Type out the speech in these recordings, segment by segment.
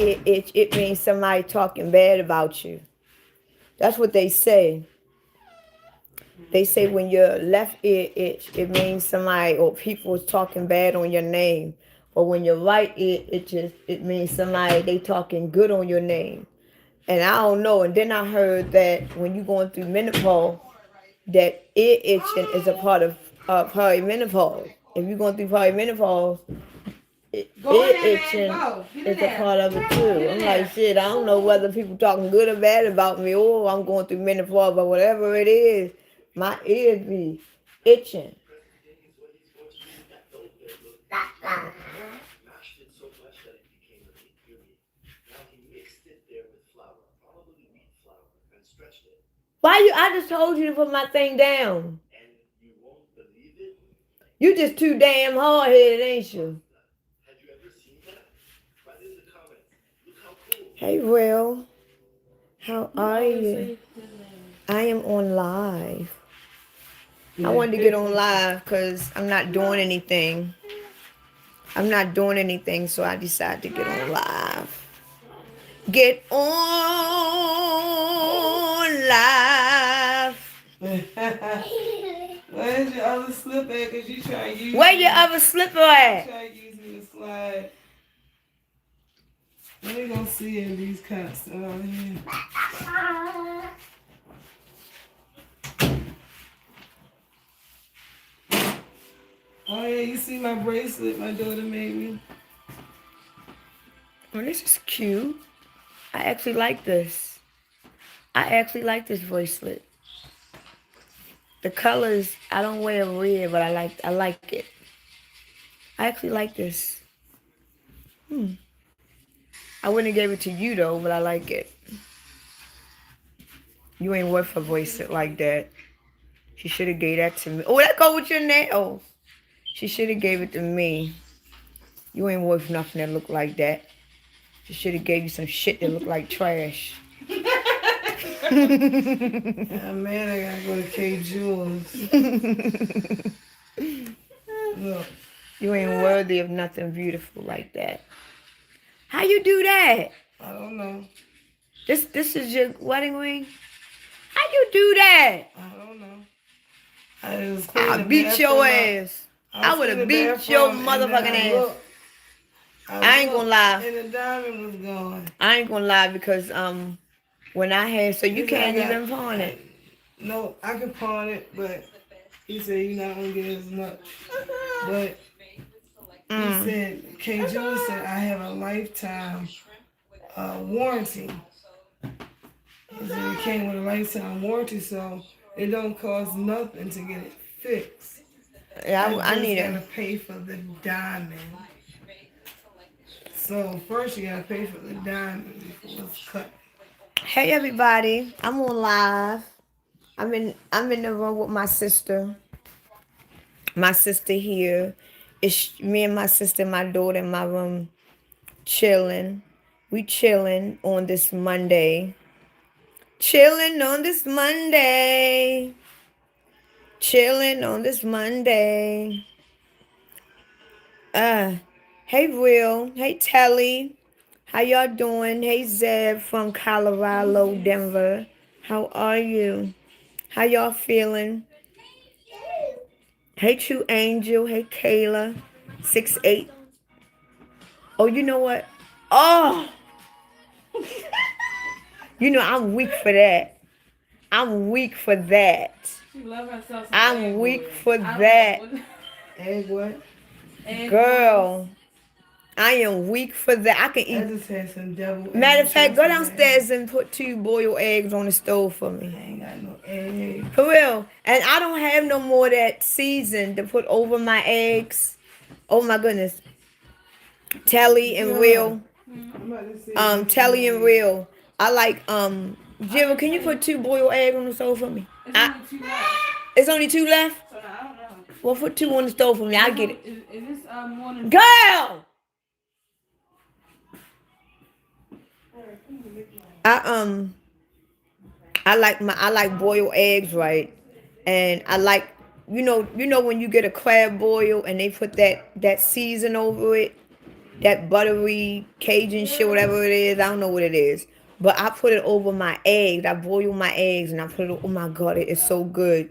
it means somebody talking bad about you. That's what they say. They say when your left ear itch, it means somebody or people is talking bad on your name. Or when your right ear itches, it means somebody they talking good on your name. And I don't know. And then I heard that when you're going through menopause, that ear itching is a part of perimenopause. If you're going through perimenopause, ear itching is a part of it too. I'm like, shit, I don't know whether people talking good or bad about me or I'm going through menopause, but whatever it is, my ears be itching. Why you? I just told you to put my thing down. You just too damn hard headed, ain't you? Hey, Will. How are you? I am on live. I wanted to get on live because I'm not doing anything. So I decided to get on live. Get on live. Where's your other slipper at? Because you try to use Where your other slipper at? You try to use me to slide. What are you going to see in these cups around here? Oh, yeah, you see my bracelet my daughter made me? Oh, this is cute. I actually like this. I actually like this bracelet. The colors, I don't wear red, but I like it. I actually like this. I wouldn't have gave it to you though, but I like it. You ain't worth a bracelet like that. She should have gave that to me. Oh, that go with your nails. She should have gave it to me. You ain't worth nothing that look like that. She should have gave you some shit that look like trash. Yeah, man, I gotta go to K. Jewels. Look. You ain't worthy of nothing beautiful like that. How you do that? I don't know. This is your wedding ring? How you do that? I don't know. I beat your ass. I would have beat your motherfucking ass. I ain't gonna lie. And the diamond was gone. I ain't gonna lie because when I had so you can't even pawn it. No, I can pawn it, but he said you're not gonna get as much. But he said K. Jewel said I have a lifetime warranty. He said it came with a lifetime warranty, so it don't cost nothing to get it fixed. Yeah, I need it. You gotta pay for the diamond. So first you gotta pay for the diamond before it's cut. Hey everybody, I'm on live. I'm in the room with my sister. My sister here. It's me and my sister, my daughter in my room, chilling. We chilling on this Monday. Chilling on this Monday. Hey Will. Hey Telly. How y'all doing? Hey Zeb from Colorado, Denver. How are you? How y'all feeling? Hey True Angel. Hey Kayla. 6'8". Oh, you know what? Oh! You know, I'm weak for that. I'm weak for that. Egg what? Girl, I am weak for that. I can I eat. just had some devil. Matter of fact, go downstairs and put 2 boiled eggs on the stove for me. I ain't got no eggs. For real. And I don't have no more of that season to put over my eggs. Oh my goodness. Telly and Real. Telly and Real. I like Jimmy, can you put 2 boiled eggs on the stove for me? It's only 2 left? So I don't know. Well, put 2 on the stove for me. I'll get it. Is this morning? Girl! I like boiled eggs, right? And I like you know when you get a crab boil and they put that season over it. that buttery Cajun shit, whatever it is. I don't know what it is. But I put it over my eggs. I boil my eggs and I put it, oh my God, it is so good.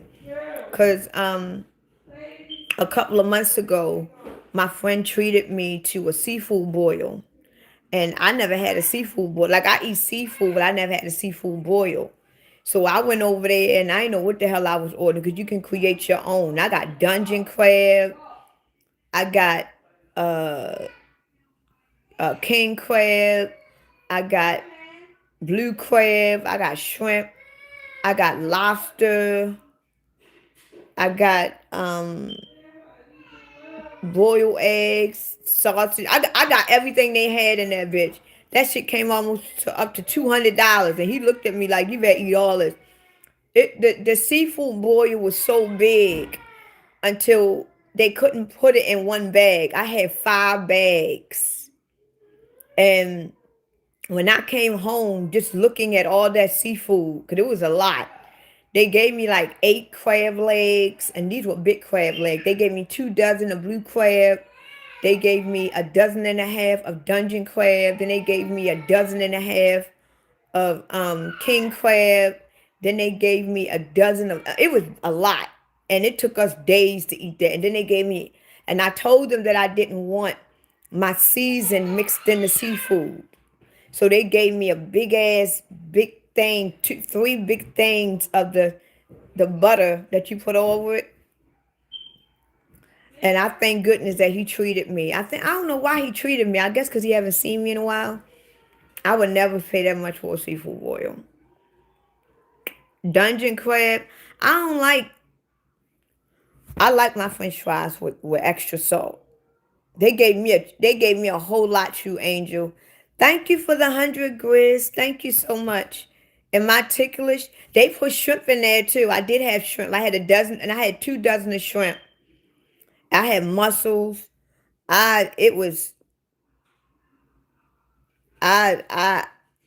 Cause a couple of months ago, my friend treated me to a seafood boil. And I never had a seafood boil. Like I eat seafood, but I never had a seafood boil. So I went over there and I didn't know what the hell I was ordering because you can create your own. I got dungeon crab. I got uh, king crab. I got blue crab. I got shrimp. I got lobster. I got boiled eggs, sausage. I got everything they had in that bitch. That shit came almost up to $200, and he looked at me like, "You better eat all this." The seafood boil was so big until they couldn't put it in one bag. I had 5 bags, and when I came home, just looking at all that seafood, because it was a lot. They gave me like 8 crab legs, and these were big crab legs. They gave me 2 dozen of blue crab. They gave me a dozen and a half of dungeon crab. Then they gave me a dozen and a half of king crab. Then they gave me a dozen of, it was a lot. And it took us days to eat that. And then they gave me, and I told them that I didn't want my season mixed in the seafood. So they gave me a big ass, big thing, 3 big things of the butter that you put over it. And I thank goodness that he treated me. I don't know why he treated me. I guess because he haven't seen me in a while. I would never pay that much for a seafood boil. Dungeon crab. I like my French fries with extra salt. They gave me a whole lot, True Angel. Thank you for the 100 Grizz. Thank you so much. And my ticklish, they put shrimp in there too. I did have shrimp. I had a dozen, and I had 2 dozen of shrimp. I had mussels. You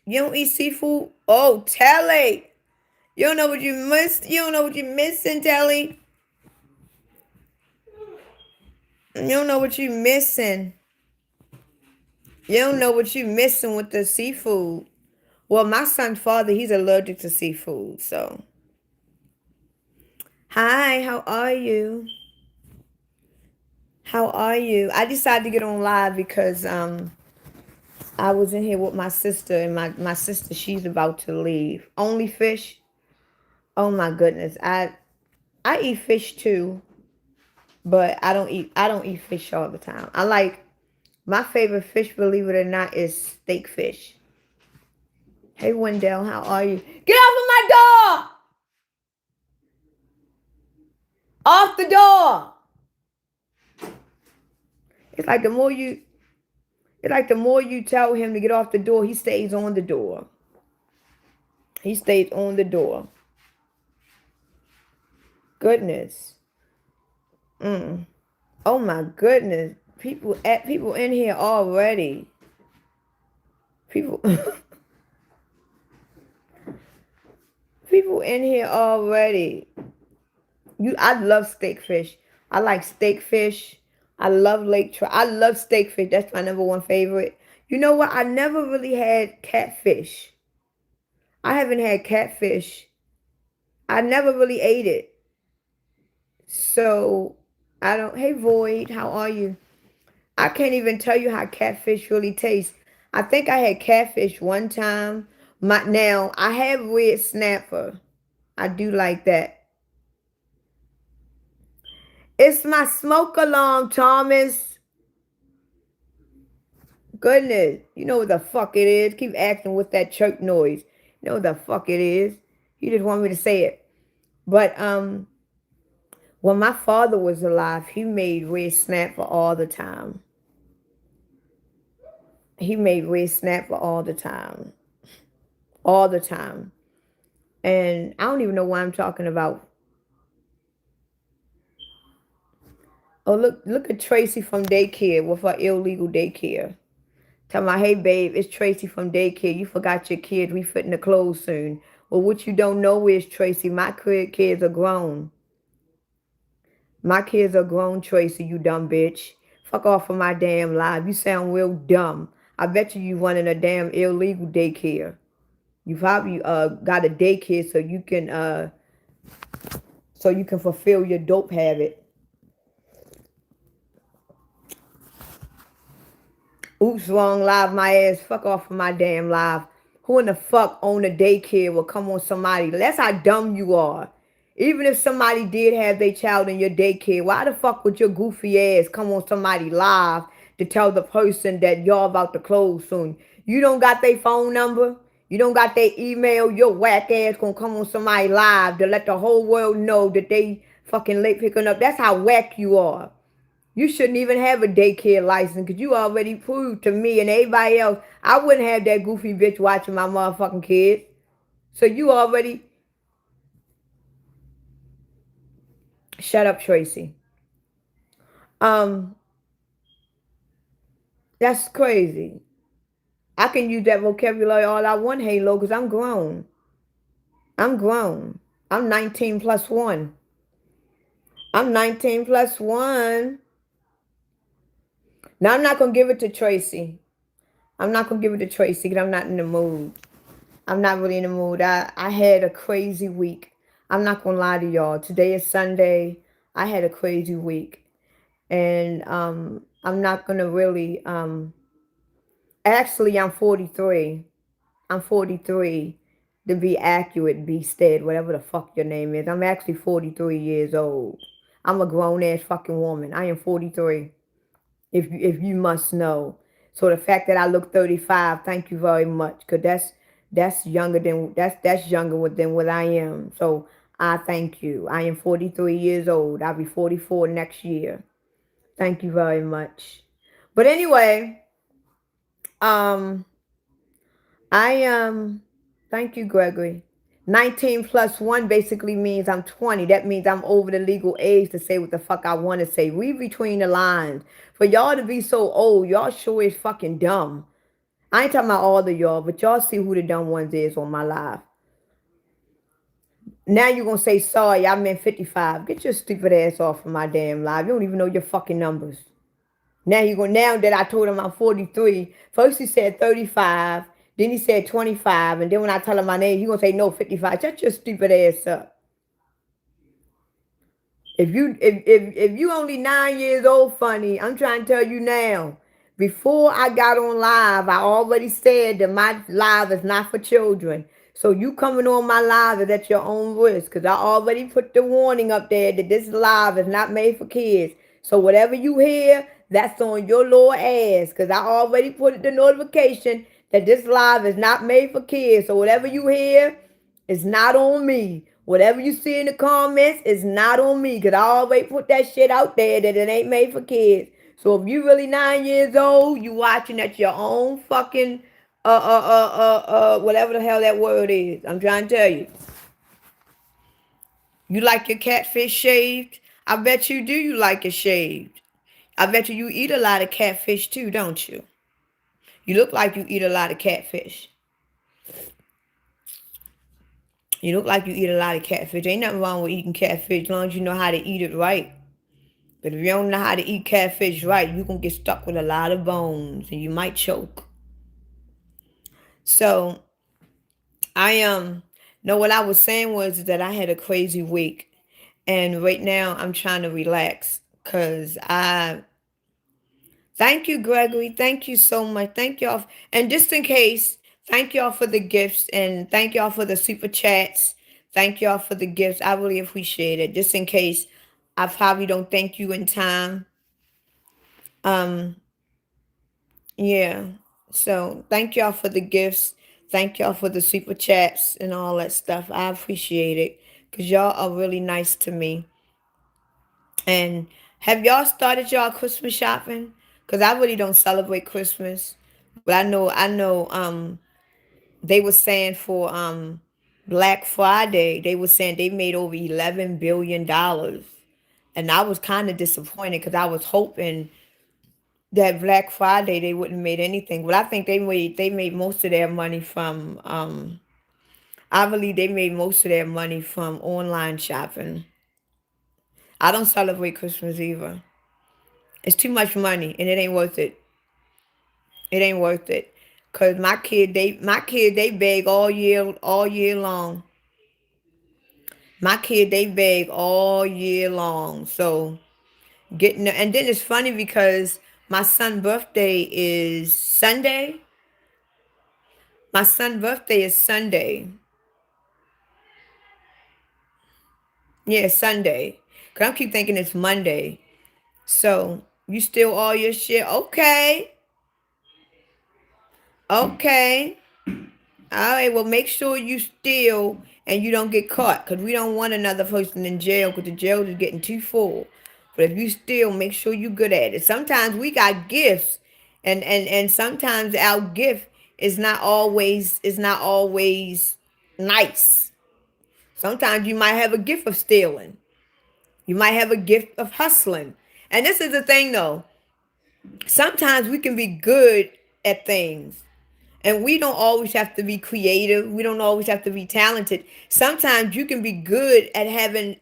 don't eat seafood? Oh, Telly. You don't know what you missed. You don't know what you're missing, Telly. You don't know what you're missing. You don't know what you're missing with the seafood. Well, my son's father, he's allergic to seafood, so. Hi, how are you? How are you? I decided to get on live because I was in here with my sister, and my sister, she's about to leave. Only fish? Oh my goodness. I eat fish too, but I don't eat fish all the time. My favorite fish, believe it or not, is steak fish. Hey Wendell, how are you? Get off of my door! Off the door! It's like the more you tell him to get off the door, he stays on the door. He stays on the door. Goodness. Oh my goodness. People in here already. People in here already. I love steak fish. I like steak fish. I love lake trout. I love steak fish. That's my #1 favorite. You know what? I never really had catfish. I haven't had catfish. I never really ate it. So, hey Void, how are you? I can't even tell you how catfish really tastes. I think I had catfish one time. Now, I have red snapper. I do like that. It's my smoke alarm, Thomas. Goodness. You know what the fuck it is. Keep acting with that chirp noise. You know what the fuck it is. You just want me to say it. But when my father was alive, he made red snapper all the time. He made red snapper all the time. All the time. And I don't even know why I'm talking about. Oh, look at Tracy from daycare with her illegal daycare. Tell my, hey babe, it's Tracy from daycare. You forgot your kid. We fitting to close soon. Well, what you don't know is, Tracy, my kids are grown. My kids are grown, Tracy, you dumb bitch. Fuck off of my damn live. You sound real dumb. I bet you running a damn illegal daycare. You probably got a daycare so you can fulfill your dope habit. Oops, wrong live, my ass. Fuck off of my damn live. Who in the fuck own a daycare will come on somebody? That's how dumb you are. Even if somebody did have their child in your daycare, why the fuck would your goofy ass come on somebody live to tell the person that y'all about to close soon? You don't got their phone number? You don't got their email? Your whack ass gonna come on somebody live to let the whole world know that they fucking late picking up. That's how whack you are. You shouldn't even have a daycare license because you already proved to me and everybody else I wouldn't have that goofy bitch watching my motherfucking kids. So you already... Shut up, Tracy. That's crazy. I can use that vocabulary all I want, Halo, because I'm grown. I'm grown. I'm 19 plus 1. I'm 19 plus 1. Now, I'm not going to give it to Tracy. I'm not going to give it to Tracy because I'm not in the mood. I'm not really in the mood. I had a crazy week. I'm not going to lie to y'all. Today is Sunday. I had a crazy week. And I'm not going to really... Actually, I'm 43. I'm 43. To be accurate, be stead, whatever the fuck your name is. I'm actually 43 years old. I'm a grown-ass fucking woman. I am 43. If you must know. So the fact that I look 35, thank you very much. Because that's younger than than what I am. So I thank you. I am 43 years old. I'll be 44 next year. Thank you very much. But anyway, thank you, Gregory. 19 plus 1 basically means I'm 20. That means I'm over the legal age to say what the fuck I want to say. Read between the lines. For y'all to be so old, y'all sure is fucking dumb. I ain't talking about all of y'all, but y'all see who the dumb ones is on my live. Now you're going to say, sorry, I meant 55. Get your stupid ass off of my damn live. You don't even know your fucking numbers. Now that I told him I'm 43, first he said 35, then he said 25, and then when I tell him my name, he gonna say no 55. Shut your stupid ass up. If you only 9 years old, funny, I'm trying to tell you now. Before I got on live, I already said that my live is not for children. So you coming on my live is at your own risk, because I already put the warning up there that this live is not made for kids. So whatever you hear, that's on your little ass, because I already put the notification that this live is not made for kids. So whatever you hear is not on me. Whatever you see in the comments is not on me, because I already put that shit out there that it ain't made for kids. So if you really 9 years old, you watching at your own fucking whatever the hell that word is. I'm trying to tell you. You like your catfish shaved? I bet you do. You like it shaved. I bet you eat a lot of catfish too, don't you? You look like you eat a lot of catfish. You look like you eat a lot of catfish. Ain't nothing wrong with eating catfish as long as you know how to eat it right. But if you don't know how to eat catfish right, you're going to get stuck with a lot of bones and you might choke. So, no, what I was saying was that I had a crazy week. And right now I'm trying to relax because thank you, Gregory. Thank you so much. Thank y'all. And just in case, thank y'all for the gifts and thank y'all for the super chats. Thank y'all for the gifts. I really appreciate it. Just in case I probably don't thank you in time. Yeah. So thank y'all for the gifts. Thank y'all for the super chats and all that stuff. I appreciate it because y'all are really nice to me. And have y'all started y'all Christmas shopping? Because I really don't celebrate Christmas. But I know, they were saying for Black Friday, they were saying they made over $11 billion. And I was kind of disappointed because I was hoping that Black Friday they wouldn't made anything. But I think they made most of their money from I believe they made most of their money from online shopping. I don't celebrate Christmas either. It's too much money, and it ain't worth it. It ain't worth it. Cause my kid, they beg all year long. My kid, they beg all year long. So and then it's funny because my son's birthday is Sunday. My son's birthday is Sunday. Yeah, Sunday. Cause I keep thinking it's Monday. So you steal all your shit? Okay. Okay. All right, well, make sure you steal and you don't get caught because we don't want another person in jail because the jail is getting too full. But if you steal, make sure you're good at it. Sometimes we got gifts, and sometimes our gift is not always nice. Sometimes you might have a gift of stealing. You might have a gift of hustling. And this is the thing though. Sometimes we can be good at things. And we don't always have to be creative. We don't always have to be talented. Sometimes you can be good at having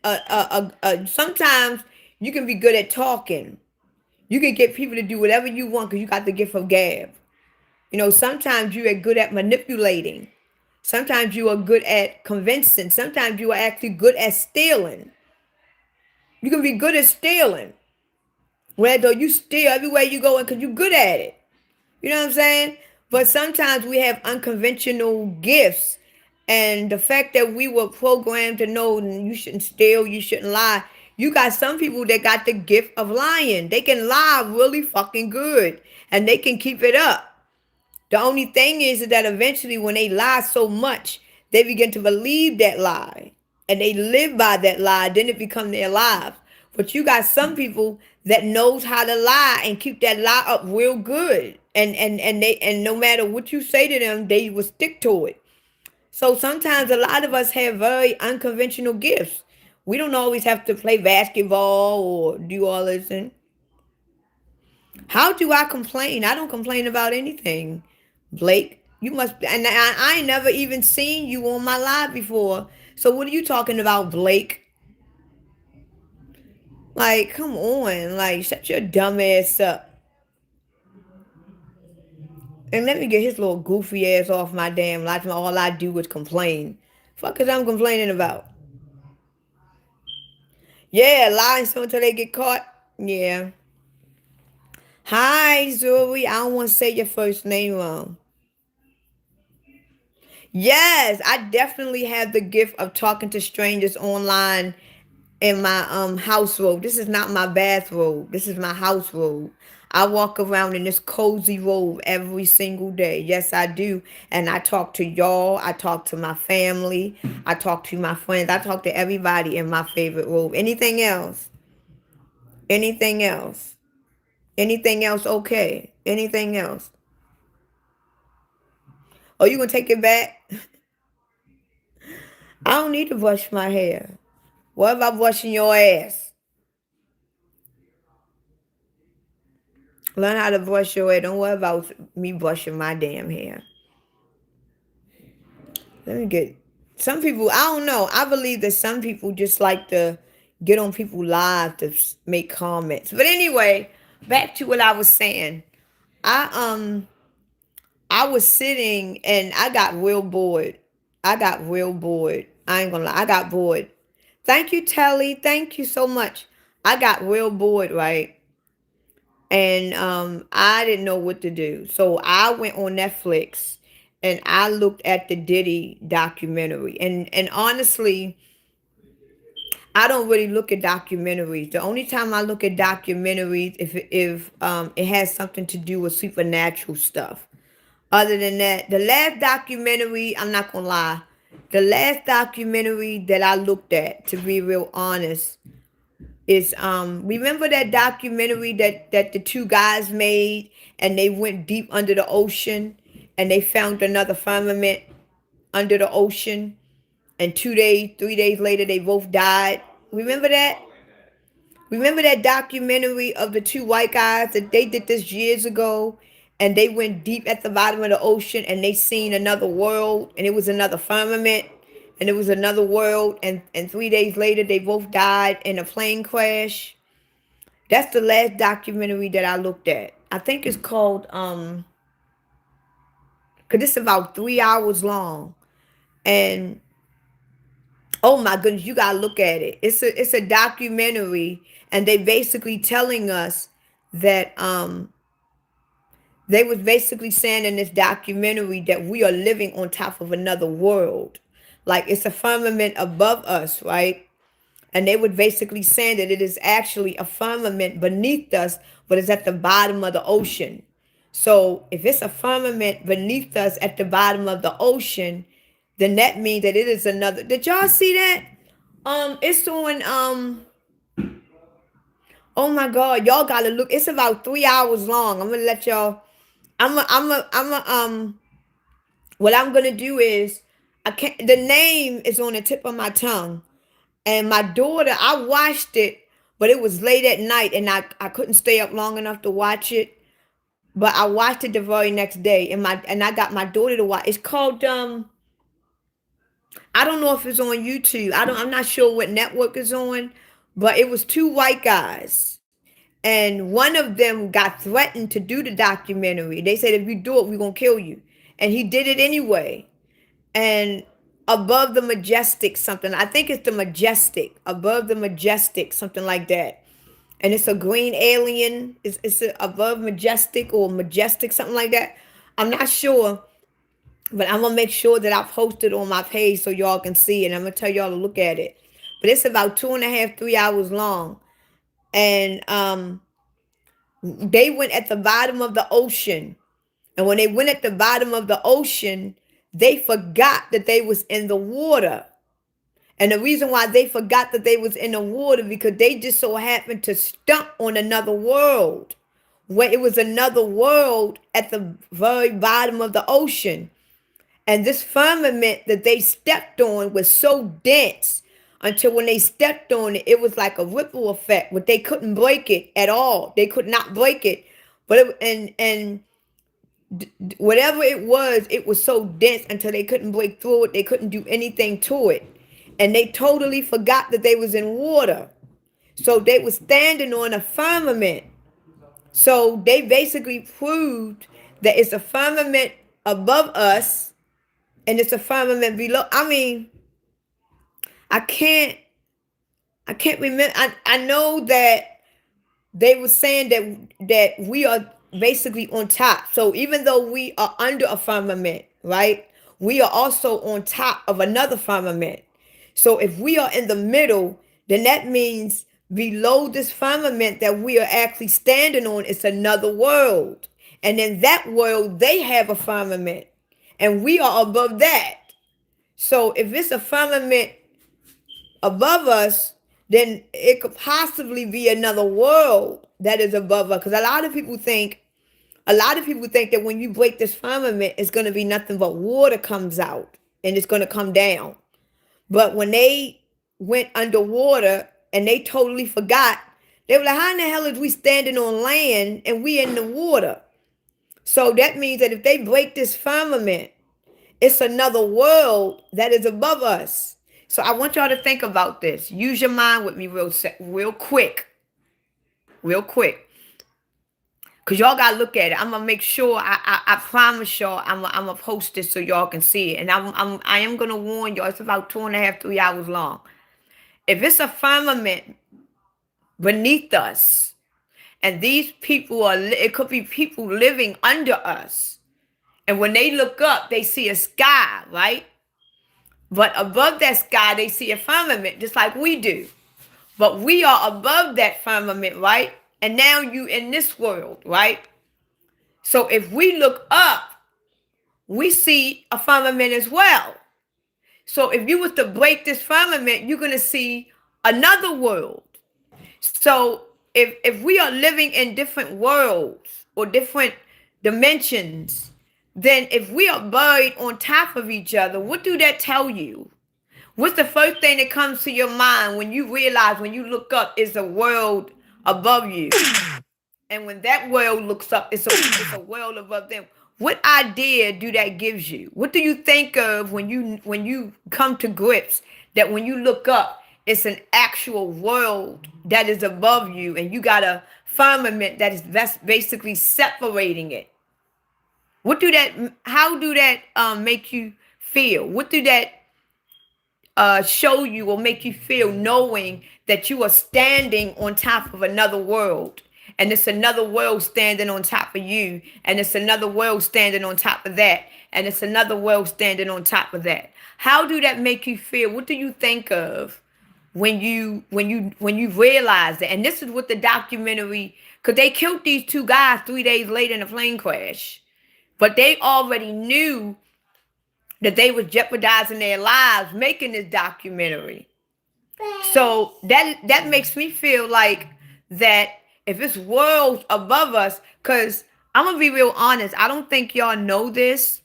sometimes you can be good at talking. You can get people to do whatever you want because you got the gift of gab. Sometimes you are good at manipulating. Sometimes you are good at convincing. Sometimes you are actually good at stealing. You can be good at stealing. Whether you steal everywhere you go because you're good at it. You know what I'm saying? But sometimes we have unconventional gifts. And the fact that we were programmed to know you shouldn't steal, you shouldn't lie. You got some people that got the gift of lying. They can lie really fucking good. And they can keep it up. The only thing is that eventually when they lie so much, they begin to believe that lie. And they live by that lie. Then it becomes their lives. But you got some people that knows how to lie and keep that lie up real good. And no matter what you say to them, they will stick to it. So sometimes a lot of us have very unconventional gifts. We don't always have to play basketball or do all this. And how do I complain? I don't complain about anything. Blake, you must, and I ain't never even seen you on my live before. So what are you talking about, Blake? Like, come on, like, shut your dumb ass up. And let me get his little goofy ass off my damn life. All I do is complain. Fuck is I'm complaining about? Yeah, lying so until they get caught. Yeah. Hi, Zoe. I don't want to say your first name wrong. Yes, I definitely have the gift of talking to strangers online in my house robe. This is not my bathrobe. This is my house robe. I walk around in this cozy robe every single day. Yes, I do. And I talk to y'all. I talk to my family. I talk to my friends. I talk to everybody in my favorite robe. Anything else? Anything else? Anything else okay? Anything else? Oh, you gonna take it back? I don't need to brush my hair. What about brushing your ass? Learn how to brush your hair. Don't worry about me brushing my damn hair. Let me get some people. I don't know. I believe that some people just like to get on people's lives to make comments. But anyway, back to what I was saying. I was sitting and I got real bored. I got real bored. I ain't gonna lie. I got bored. Thank you, Telly. Thank you so much. I got real bored, right? And I didn't know what to do. So I went on Netflix and I looked at the Diddy documentary. And honestly, I don't really look at documentaries. The only time I look at documentaries if it has something to do with supernatural stuff. Other than that, the last documentary, I'm not gonna lie, the last documentary that I looked at, to be real honest, is remember that documentary that the two guys made and they went deep under the ocean and they found another firmament under the ocean and 2 days, 3 days later they both died. Remember that? Remember that documentary of the two white guys that they did this years ago and they went deep at the bottom of the ocean and they seen another world and it was another firmament and it was another world and 3 days later they both died in a plane crash. That's the last documentary that I looked at. I think it's called because it's about 3 hours long. And oh my goodness, you gotta look at it. It's a documentary, and they basically telling us that they was basically saying in this documentary that we are living on top of another world. Like it's a firmament above us, right? And they would basically saying that it is actually a firmament beneath us, but it's at the bottom of the ocean. So if it's a firmament beneath us at the bottom of the ocean, then that means that it is another. Did y'all see that? It's on oh my God, y'all gotta look. It's about 3 hours long. I'm gonna let y'all. What I'm gonna do is I can't. The name is on the tip of my tongue, and my daughter. I watched it, but it was late at night, and I couldn't stay up long enough to watch it. But I watched it the very next day, and I got my daughter to watch. It's called I don't know if it's on YouTube. I'm not sure what network it's on, but it was two white guys. And one of them got threatened to do the documentary. They said, if you do it, we're gonna kill you. And he did it anyway. And above the majestic something. I think it's the majestic. Above the majestic, something like that. And it's a green alien. It's above majestic or majestic, something like that. I'm not sure. But I'm gonna make sure that I post it on my page so y'all can see it. I'm gonna tell y'all to look at it. But it's about 2.5, 3 hours long. And they went at the bottom of the ocean. And when they went at the bottom of the ocean, they forgot that they was in the water. And the reason why they forgot that they was in the water, because they just so happened to stump on another world, where it was another world at the very bottom of the ocean. And this firmament that they stepped on was so dense until when they stepped on it, it was like a ripple effect, but they couldn't break it at all. They could not break it. But whatever it was so dense until they couldn't break through it. They couldn't do anything to it. And they totally forgot that they was in water. So they was standing on a firmament. So they basically proved that it's a firmament above us and it's a firmament below. I mean, I can't remember. I know that they were saying that we are basically on top. So even though we are under a firmament, right, we are also on top of another firmament. So if we are in the middle, then that means below this firmament that we are actually standing on is another world. And in that world, they have a firmament. And we are above that. So if it's a firmament above us, then it could possibly be another world that is above us. Because a lot of people think that when you break this firmament, it's going to be nothing but water comes out and it's going to come down. But when they went underwater and they totally forgot, they were like, how in the hell is we standing on land and we in the water? So that means that if they break this firmament, it's another world that is above us. So I want y'all to think about this. Use your mind with me real quick. Because y'all got to look at it. I'm going to make sure, I promise y'all, I'm going to post this so y'all can see it. And I am going to warn y'all, it's about 2.5, 3 hours long. If it's a firmament beneath us, and these people it could be people living under us. And when they look up, they see a sky, right? But above that sky, they see a firmament, just like we do. But we are above that firmament, right? And now you in this world, right? So if we look up, we see a firmament as well. So if you was to break this firmament, you're going to see another world. So if we are living in different worlds or different dimensions, then if we are buried on top of each other, what do that tell you? What's the first thing that comes to your mind when you realize, when you look up, is a world above you? And when that world looks up, it's a world above them. What idea do that gives you? What do you think of when you come to grips that when you look up, It's an actual world that is above you, and you got a firmament that's basically separating it. How do that make you feel? What do that show you or make you feel, knowing that you are standing on top of another world, and it's another world standing on top of you, and it's another world standing on top of that, and it's another world standing on top of that? How do that make you feel? What do you think of when you realize that? And this is what the documentary, because they killed these two guys 3 days later in a plane crash, but they already knew that they were jeopardizing their lives making this documentary. So that makes me feel like that if it's worlds above us, because I'm gonna be real honest, I don't think y'all know this.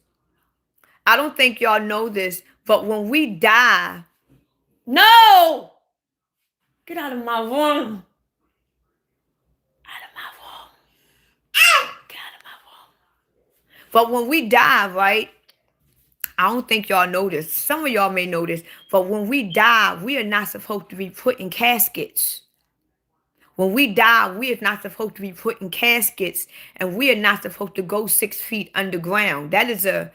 But when we die, no, get out of my room. Out of my room. Get out of my room. But when we die, right? I don't think y'all know this. Some of y'all may know this, but when we die, we are not supposed to be put in caskets. When we die, we are not supposed to be put in caskets, and we are not supposed to go 6 feet underground. That is a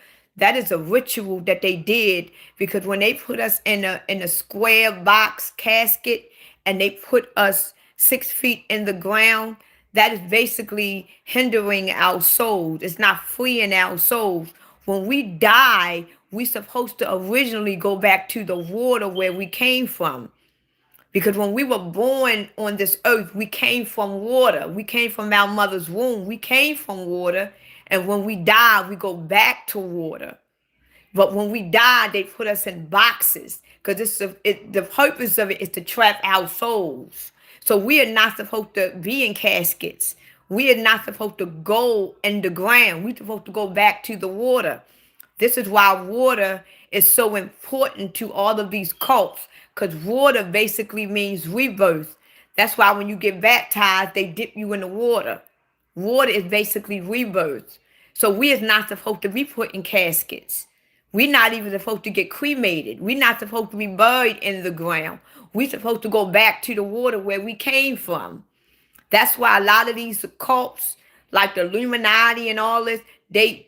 ritual that they did, because when they put us in a square box casket and they put us 6 feet in the ground, that is basically hindering our souls. It's not freeing our souls. When we die, we're supposed to originally go back to the water where we came from. Because when we were born on this earth, we came from water. We came from our mother's womb. We came from water. And when we die, we go back to water. But when we die, they put us in boxes, because the purpose of it is to trap our souls. So we are not supposed to be in caskets. We are not supposed to go in the ground. We're supposed to go back to the water. This is why water is so important to all of these cults, because water basically means rebirth. That's why when you get baptized, they dip you in the water. Water is basically rebirth. So we is not supposed to be put in caskets. We're not even supposed to get cremated. We're not supposed to be buried in the ground. We're supposed to go back to the water where we came from. That's why a lot of these cults, like the Illuminati and all this, they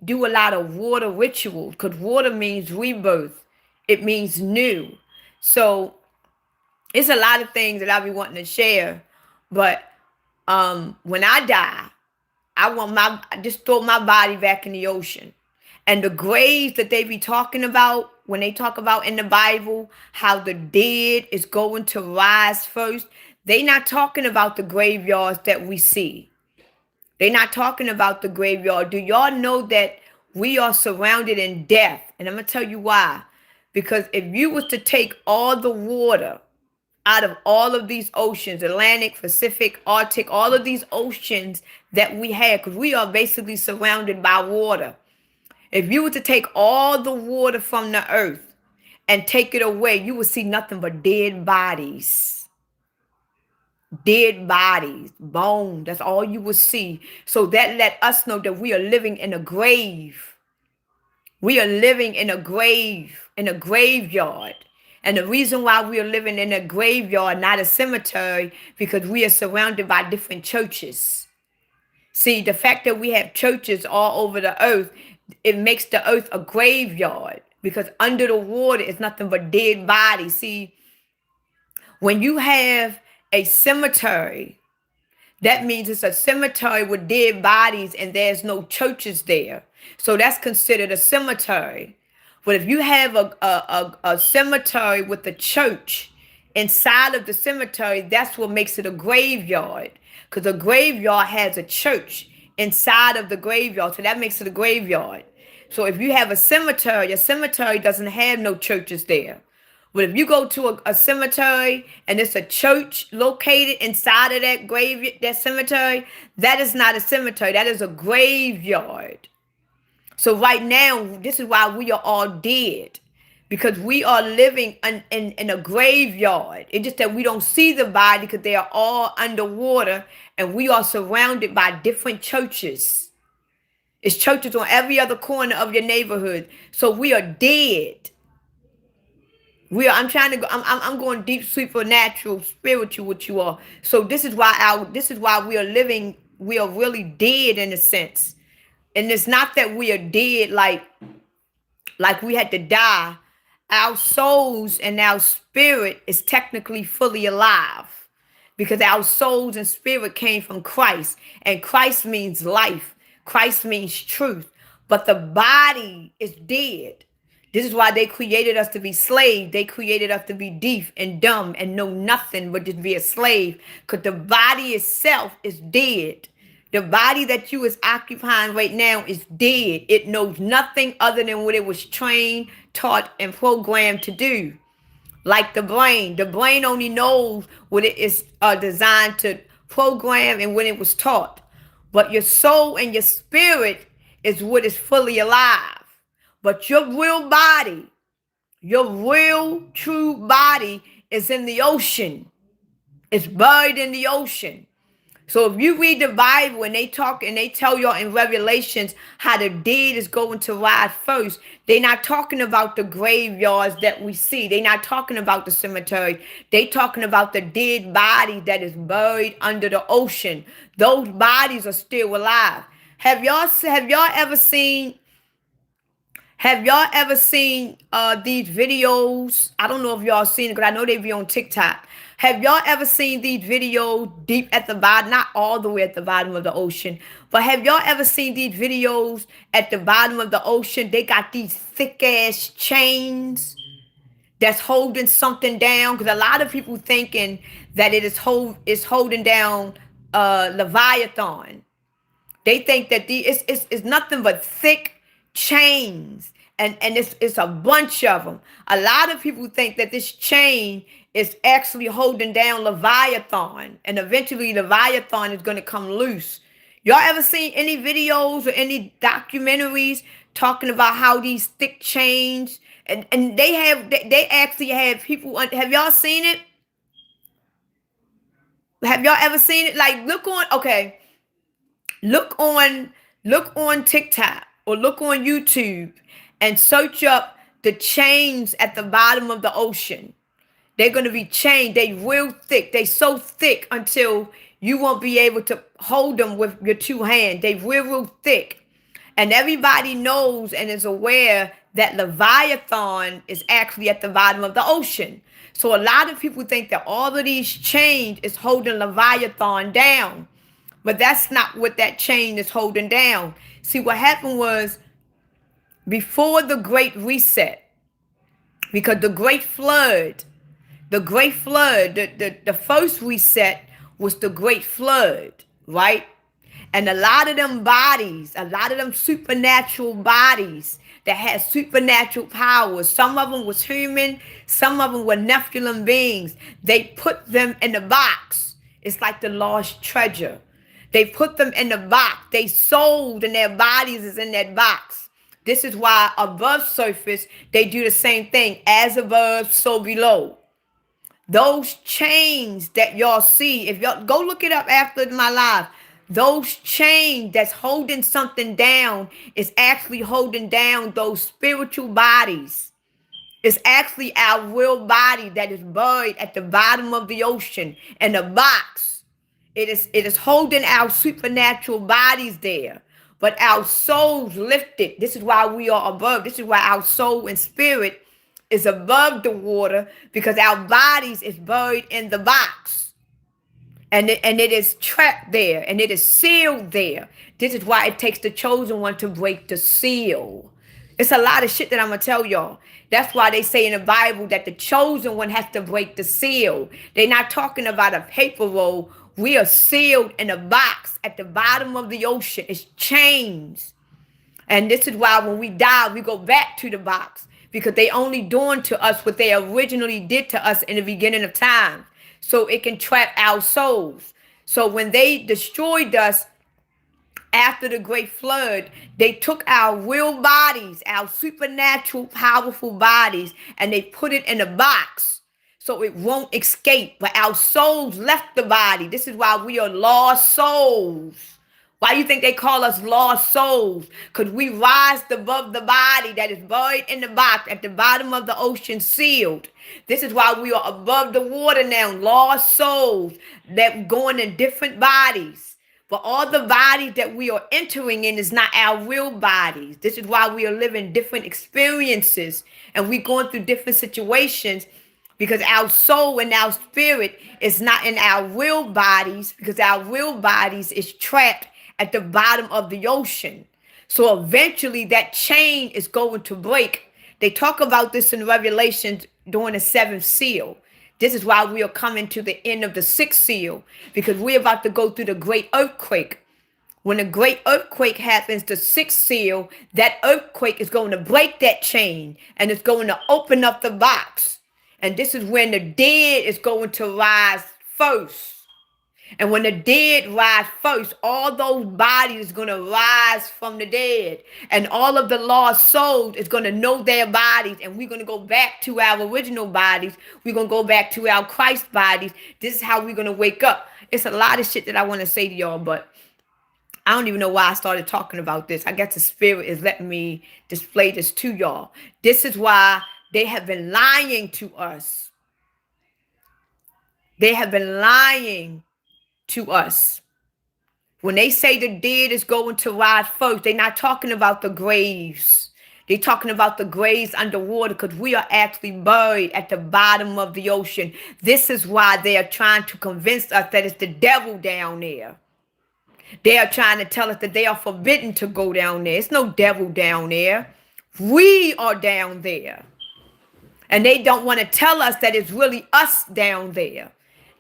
do a lot of water rituals, because water means rebirth. It means new. So it's a lot of things that I be wanting to share. But when I die, I just throw my body back in the ocean. And the graves that they be talking about, when they talk about in the Bible, how the dead is going to rise first, they not talking about the graveyards that we see. They not talking about the graveyard. Do y'all know that we are surrounded in death? And I'm going to tell you why. Because if you was to take all the water out of all of these oceans, Atlantic, Pacific, Arctic, all of these oceans that we have, because we are basically surrounded by water. If you were to take all the water from the earth and take it away, you would see nothing but dead bodies. Dead bodies, bone. That's all you will see. So that let us know that we are living in a grave. We are living in a grave, in a graveyard. And the reason why we are living in a graveyard, not a cemetery, because we are surrounded by different churches. See, the fact that we have churches all over the earth, it makes the earth a graveyard, because under the water is nothing but dead bodies. See, when you have a cemetery, that means it's a cemetery with dead bodies and there's no churches there. So that's considered a cemetery. But if you have a cemetery with a church inside of the cemetery, that's what makes it a graveyard. Because a graveyard has a church inside of the graveyard. So that makes it a graveyard. So if you have a cemetery doesn't have no churches there. But if you go to a cemetery and it's a church located inside of that cemetery, that is not a cemetery. That is a graveyard. So right now, this is why we are all dead, because we are living in a graveyard. It's just that we don't see the body because they are all underwater, and we are surrounded by different churches. It's churches on every other corner of your neighborhood. So we are dead. I'm trying to go. I'm going deep, supernatural, spiritual with you all. So this is why we are living. We are really dead in a sense, and it's not that we are dead like we had to die. Our souls and our spirit is technically fully alive because our souls and spirit came from Christ, and Christ means life. Christ means truth, but the body is dead. This is why they created us to be slaves. They created us to be deaf and dumb and know nothing but just be a slave. Because the body itself is dead. The body that you is occupying right now is dead. It knows nothing other than what it was trained, taught, and programmed to do. Like the brain. The brain only knows what it is designed to program and when it was taught. But your soul and your spirit is what is fully alive. But your real body, your real true body is in the ocean. It's buried in the ocean. So if you read the Bible and they talk and they tell y'all in Revelations how the dead is going to rise first, they're not talking about the graveyards that we see. They're not talking about the cemetery. They're talking about the dead body that is buried under the ocean. Those bodies are still alive. Have y'all ever seen these videos? I don't know if y'all seen it because I know they be on TikTok. Have y'all ever seen these videos deep at the bottom? Not all the way at the bottom of the ocean, but have y'all ever seen these videos at the bottom of the ocean? They got these thick ass chains that's holding something down. Because a lot of people thinking that it is holding down Leviathan. They think that it's nothing but thick chains. And it's a bunch of them. A lot of people think that this chain is actually holding down Leviathan. And eventually Leviathan is going to come loose. Y'all ever seen any videos or any documentaries talking about how these thick chains and they actually have people. Have y'all seen it? Have y'all ever seen it? Like look on TikTok or look on YouTube and search up the chains at the bottom of the ocean. They're going to be chained. They real thick. They so thick until you won't be able to hold them with your two hands. They real thick. And everybody knows and is aware that Leviathan is actually at the bottom of the ocean. So a lot of people think that all of these chains is holding Leviathan down. But that's not what that chain is holding down. See, what happened was before the Great Reset, because the Great Flood, the first reset was the Great Flood, right? And a lot of them supernatural bodies that had supernatural powers, some of them was human, some of them were Nephilim beings. They put them in a box. It's like the lost treasure. They put them in the box. They sold and their bodies is in that box. This is why above surface, they do the same thing. As above, so below. Those chains that y'all see, if y'all go look it up after my live, those chains that's holding something down is actually holding down those spiritual bodies. It's actually our real body that is buried at the bottom of the ocean in a box. It is holding our supernatural bodies there. But our souls lifted. This is why we are above. This is why our soul and spirit is above the water, because our bodies is buried in the box. And it is trapped there, and it is sealed there. This is why it takes the chosen one to break the seal. It's a lot of shit that I'm going to tell y'all. That's why they say in the Bible that the chosen one has to break the seal. They're not talking about a paper roll. We are sealed in a box at the bottom of the ocean. It's chains. And this is why when we die, we go back to the box, because they only doing to us what they originally did to us in the beginning of time. So it can trap our souls. So when they destroyed us after the Great Flood, they took our real bodies, our supernatural, powerful bodies, and they put it in a box so it won't escape. But our souls left the body. This is why we are lost souls. Why you think they call us lost souls? Because we rise above the body that is buried in the box at the bottom of the ocean, sealed. This is why we are above the water now, lost souls that going in different bodies. But all the bodies that we are entering in is not our real bodies. This is why we are living different experiences and we're going through different situations, because our soul and our spirit is not in our real bodies, because our real bodies is trapped at the bottom of the ocean. So eventually that chain is going to break. They talk about this in Revelation during the seventh seal. This is why we are coming to the end of the sixth seal, because we're about to go through the great earthquake. When the great earthquake happens, the sixth seal, that earthquake is going to break that chain and it's going to open up the box. And this is when the dead is going to rise first. And when the dead rise first, all those bodies is going to rise from the dead. And all of the lost souls is going to know their bodies. And we're going to go back to our original bodies. We're going to go back to our Christ bodies. This is how we're going to wake up. It's a lot of shit that I want to say to y'all, but I don't even know why I started talking about this. I guess the spirit is letting me display this to y'all. This is why they have been lying to us. They have been lying to us. When they say the dead is going to rise first, they're not talking about the graves. They're talking about the graves underwater, because we are actually buried at the bottom of the ocean. This is why they are trying to convince us that it's the devil down there. They are trying to tell us that they are forbidden to go down there. It's no devil down there. We are down there. And they don't want to tell us that it's really us down there.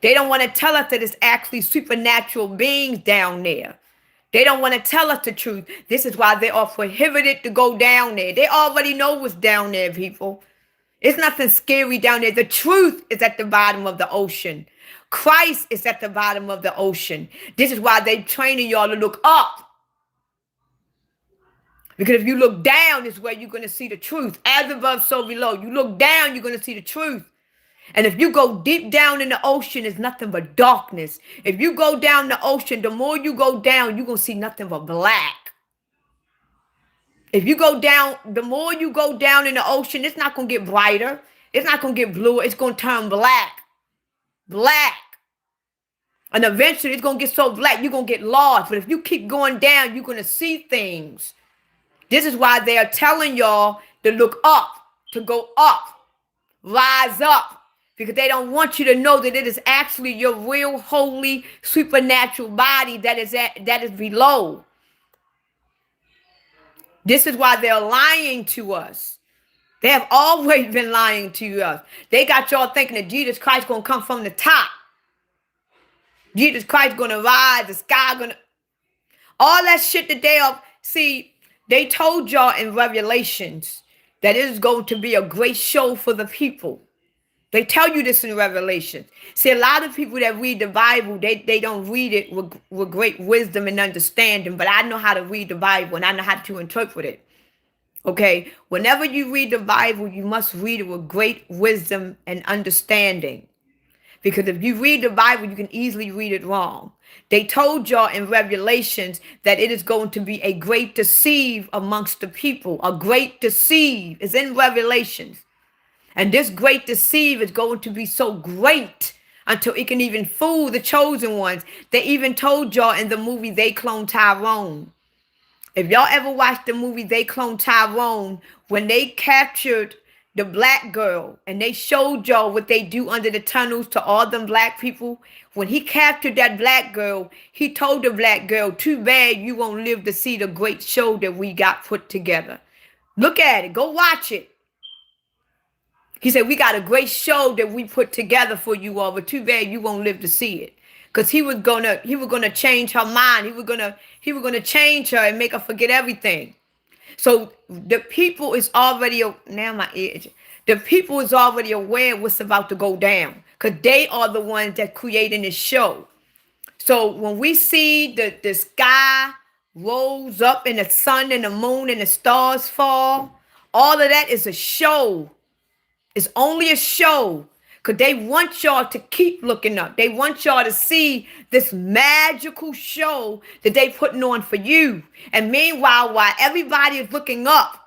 They don't want to tell us that it's actually supernatural beings down there. They don't want to tell us the truth. This is why they are prohibited to go down there. They already know what's down there, people. It's nothing scary down there. The truth is at the bottom of the ocean. Christ is at the bottom of the ocean. This is why they're training y'all to look up. Because if you look down, is where you're going to see the truth. As above, so below. You look down, you're going to see the truth. And if you go deep down in the ocean, it's nothing but darkness. If you go down the ocean, the more you go down, you're going to see nothing but black. If you go down, the more you go down in the ocean, it's not going to get brighter. It's not going to get bluer. It's going to turn black. Black. And eventually it's going to get so black, you're going to get lost. But if you keep going down, you're going to see things. This is why they are telling y'all to look up, to go up, rise up. Because they don't want you to know that it is actually your real, holy, supernatural body that is below. This is why they're lying to us. They have always been lying to us. They got y'all thinking that Jesus Christ going to come from the top. Jesus Christ going to rise, the sky going to... All that shit that they are... See, they told y'all in Revelations that it is going to be a great show for the people. They tell you this in Revelation. See, a lot of people that read the Bible, they don't read it with great wisdom and understanding. But I know how to read the Bible and I know how to interpret it. Okay? Whenever you read the Bible, you must read it with great wisdom and understanding. Because if you read the Bible, you can easily read it wrong. They told y'all in Revelations that it is going to be a great deceive amongst the people. A great deceive is in Revelations. And this great deceive is going to be so great until it can even fool the chosen ones. They even told y'all in the movie They Clone Tyrone. If y'all ever watched the movie They Clone Tyrone, when they captured the black girl and they showed y'all what they do under the tunnels to all them black people, when he captured that black girl, he told the black girl, too bad you won't live to see the great show that we got put together. Look at it. Go watch it. He said, we got a great show that we put together for you all, but too bad you won't live to see it. Because he was gonna change her mind. He was gonna change her and make her forget everything. So the people is already the people is already aware what's about to go down. Because they are the ones that creating this show. So when we see the sky rolls up and the sun and the moon and the stars fall, all of that is a show. It's only a show, Because they want y'all to keep looking up. They want y'all to see this magical show that they putting on for you. And meanwhile, while everybody is looking up,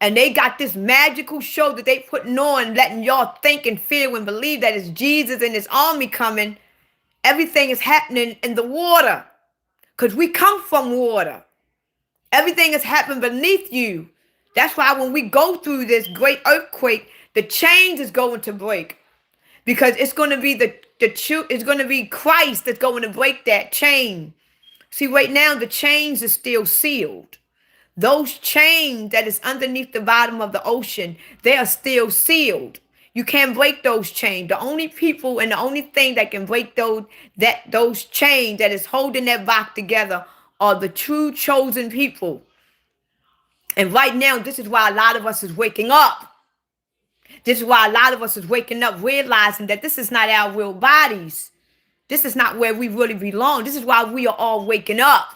and they got this magical show that they putting on, letting y'all think and feel and believe that it's Jesus and his army coming, everything is happening in the water. Because we come from water. Everything is happening beneath you. That's why when we go through this great earthquake, the chains is going to break. Because it's going to be it's going to be Christ that's going to break that chain. See, right now, the chains are still sealed. Those chains that is underneath the bottom of the ocean, they are still sealed. You can't break those chains. The only people and the only thing that can break those chains that is holding that rock together are the true chosen people. And right now, this is why a lot of us is waking up. This is why a lot of us is waking up, realizing that this is not our real bodies. This is not where we really belong. This is why we are all waking up.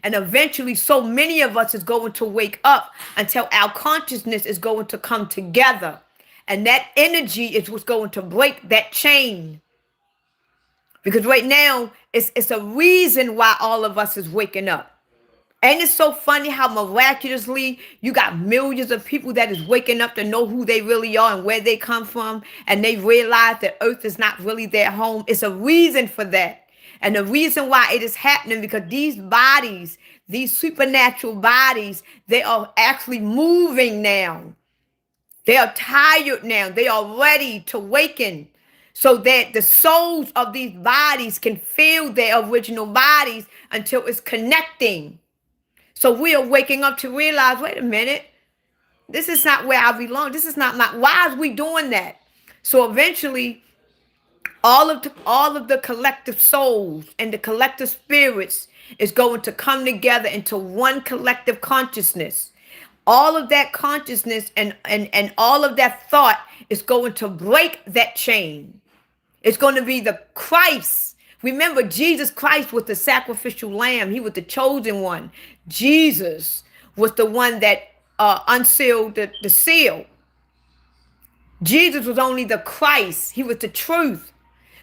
And eventually, so many of us is going to wake up until our consciousness is going to come together. And that energy is what's going to break that chain. Because right now, it's a reason why all of us is waking up. Ain't it so funny how miraculously you got millions of people that is waking up to know who they really are and where they come from, and they realize that Earth is not really their home? It's a reason for that. And the reason why it is happening, because these bodies, these supernatural bodies, they are actually moving now. They are tired now. They are ready to awaken so that the souls of these bodies can feel their original bodies until it's connecting. So we are waking up to realize, wait a minute, this is not where I belong. This is not why is we doing that? So eventually, all of the collective souls and the collective spirits is going to come together into one collective consciousness. All of that consciousness and all of that thought is going to break that chain. It's going to be the Christ. Remember, Jesus Christ was the sacrificial lamb. He was the chosen one. Jesus was the one that unsealed the seal. Jesus was only the Christ. He was the truth.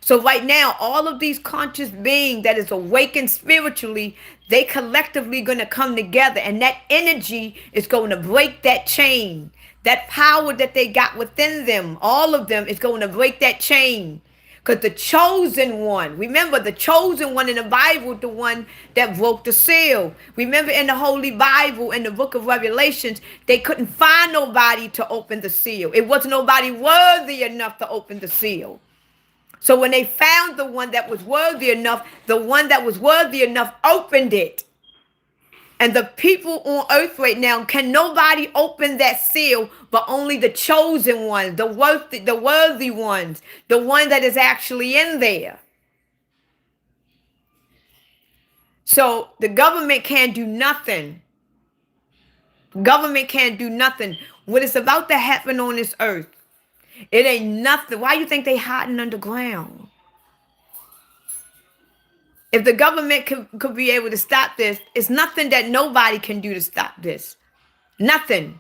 So right now, all of these conscious beings that is awakened spiritually, they collectively going to come together, and that energy is going to break that chain. That power that they got within them, all of them, is going to break that chain. Because the chosen one, remember the chosen one in the Bible, the one that broke the seal. Remember in the Holy Bible, in the book of Revelations, they couldn't find nobody to open the seal. It wasn't nobody worthy enough to open the seal. So when they found the one that was worthy enough, the one that was worthy enough opened it. And the people on earth right now, can nobody open that seal but only the chosen ones, the worthy ones, the one that is actually in there. So the government can't do nothing. Government can't do nothing. What is about to happen on this earth, it ain't nothing. Why you think they hiding underground? If the government could be able to stop this, it's nothing that nobody can do to stop this. Nothing.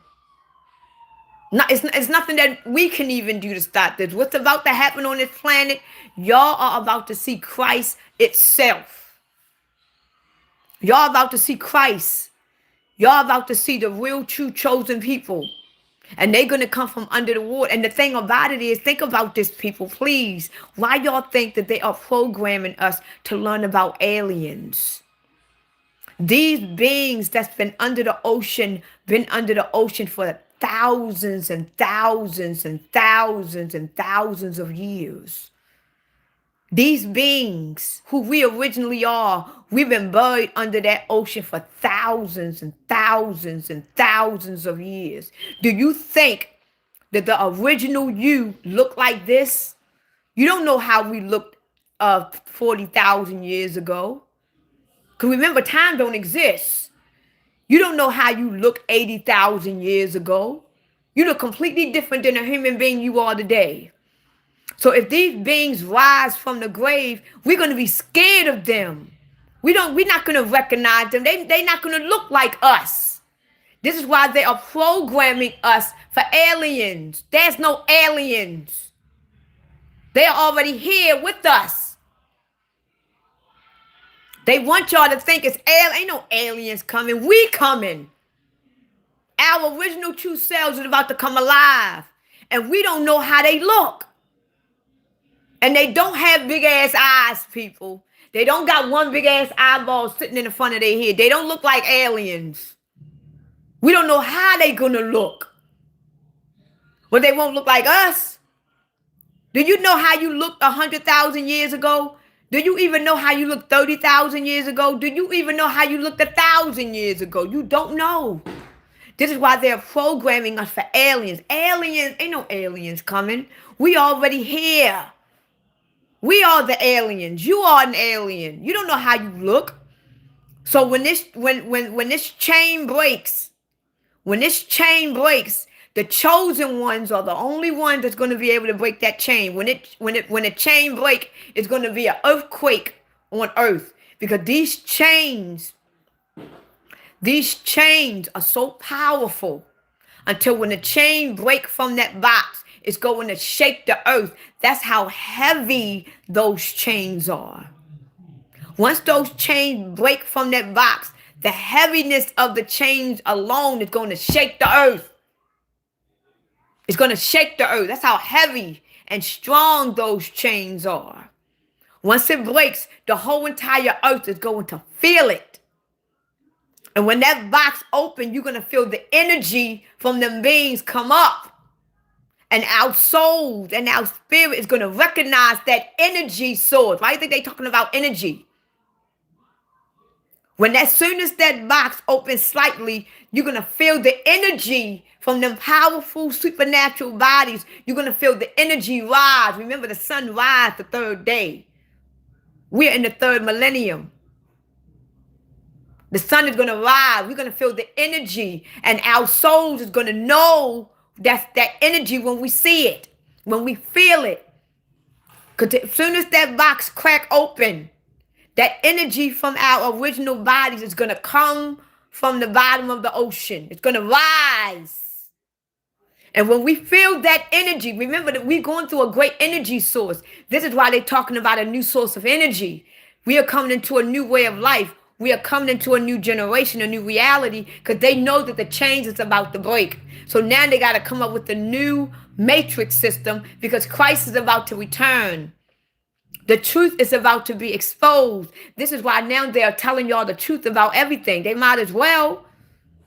It's nothing that we can even do to stop this. What's about to happen on this planet, y'all are about to see Christ itself. Y'all about to see Christ. Y'all about to see the real, true, chosen people. And they're going to come from under the water. And the thing about it is, think about this, people, please. Why y'all think that they are programming us to learn about aliens? These beings that's been under the ocean for thousands and thousands and thousands and thousands of years. These beings who we originally are, we've been buried under that ocean for thousands and thousands and thousands of years. Do you think that the original you looked like this? You don't know how we looked 40,000 years ago. Because remember, time don't exist. You don't know how you look 80,000 years ago. You look completely different than a human being you are today. So if these beings rise from the grave, we're going to be scared of them. We're not going to recognize them. They're not going to look like us. This is why they are programming us for aliens. There's no aliens. They are already here with us. They want y'all to think it's ain't no aliens coming. We coming. Our original true selves is about to come alive. And we don't know how they look. And they don't have big ass eyes, people. They don't got one big ass eyeball sitting in the front of their head. They don't look like aliens. We don't know how they gonna look. But they won't look like us. Do you know how you looked 100,000 years ago? Do you even know how you looked 30,000 years ago? Do you even know how you looked 1,000 years ago? You don't know. This is why they're programming us for aliens. Aliens, ain't no aliens coming. We already here. We are the aliens. You are an alien. You don't know how you look. So when this chain breaks, the chosen ones are the only ones that's going to be able to break that chain. When a chain break, it's going to be an earthquake on earth, because these chains are so powerful until when the chain break from that box, it's going to shake the earth. That's how heavy those chains are. Once those chains break from that box, the heaviness of the chains alone is going to shake the earth. It's going to shake the earth. That's how heavy and strong those chains are. Once it breaks, the whole entire earth is going to feel it. And when that box opens, you're going to feel the energy from them beings come up. And our souls and our spirit is going to recognize that energy source. Why do you think they're talking about energy? As soon as that box opens slightly, you're going to feel the energy from them powerful supernatural bodies. You're going to feel the energy rise. Remember, the sun rises the third day. We're in the third millennium. The sun is going to rise. We're going to feel the energy. And our souls is going to know that's that energy when we see it, when we feel it. Because as soon as that box crack open, that energy from our original bodies is going to come from the bottom of the ocean. It's going to rise. And when we feel that energy, remember that we're going through a great energy source. This is why they're talking about a new source of energy. We are coming into a new way of life. We are coming into a new generation, a new reality, because they know that the change is about to break. So now they got to come up with a new matrix system, because Christ is about to return. The truth is about to be exposed. This is why now they are telling y'all the truth about everything. They might as well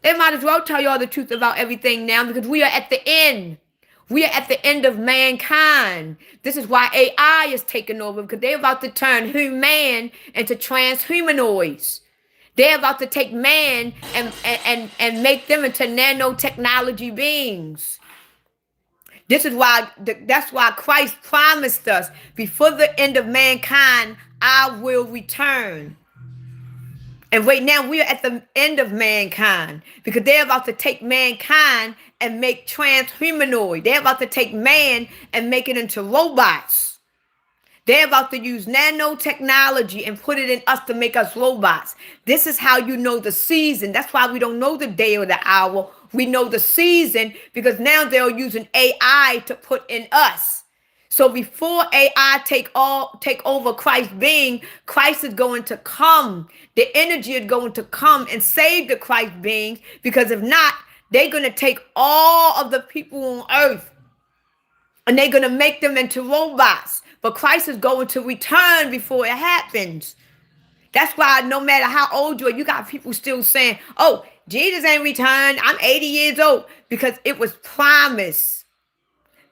tell y'all the truth about everything now, because we are at the end. We are at the end of mankind. This is why AI is taking over, because they're about to turn human into transhumanoids. They're about to take man and make them into nanotechnology beings. This is why, that's why Christ promised us, before the end of mankind, I will return. And right now we are at the end of mankind, because they're about to take mankind and make transhumanoid. They're about to take man and make it into robots. They're about to use nanotechnology and put it in us to make us robots. This is how you know the season. That's why we don't know the day or the hour. We know the season, because now they're using AI to put in us. So before AI take over Christ's being, Christ is going to come. The energy is going to come and save the Christ beings, because if not, they're going to take all of the people on earth and they're going to make them into robots. But Christ is going to return before it happens. That's why no matter how old you are, you got people still saying, oh, Jesus ain't returned. I'm 80 years old. Because it was promised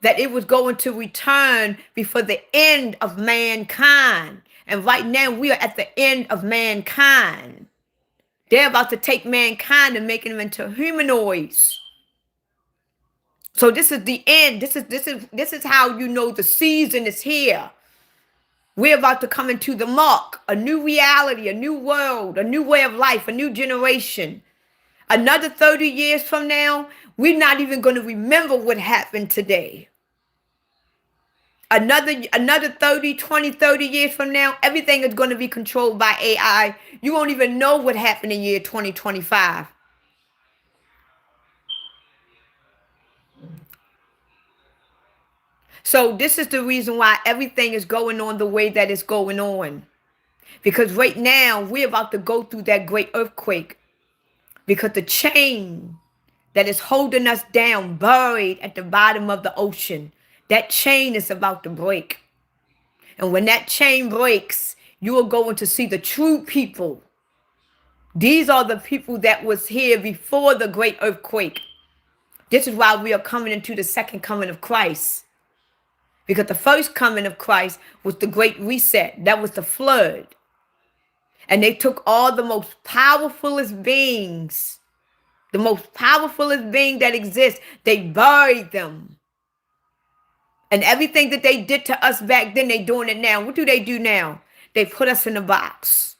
that it was going to return before the end of mankind. And right now we are at the end of mankind. They're about to take mankind and making them into humanoids. So this is the end. This is how you know the season is here. We're about to come into the mark, a new reality, a new world, a new way of life, a new generation. Another 30 years from now, we're not even going to remember what happened today. Another 30 years from now, everything is going to be controlled by AI. You won't even know what happened in year 2025. So this is the reason why everything is going on the way that it's going on. Because right now we're about to go through that great earthquake. Because the chain that is holding us down, buried at the bottom of the ocean, that chain is about to break. And when that chain breaks, you are going to see the true people. These are the people that was here before the great earthquake. This is why we are coming into the second coming of Christ. Because the first coming of Christ was the great reset. That was the flood. And they took all the most powerfulest beings, the most powerfulest being that exists. They buried them. And everything that they did to us back then, they doing it now. What do they do now? They put us in a box.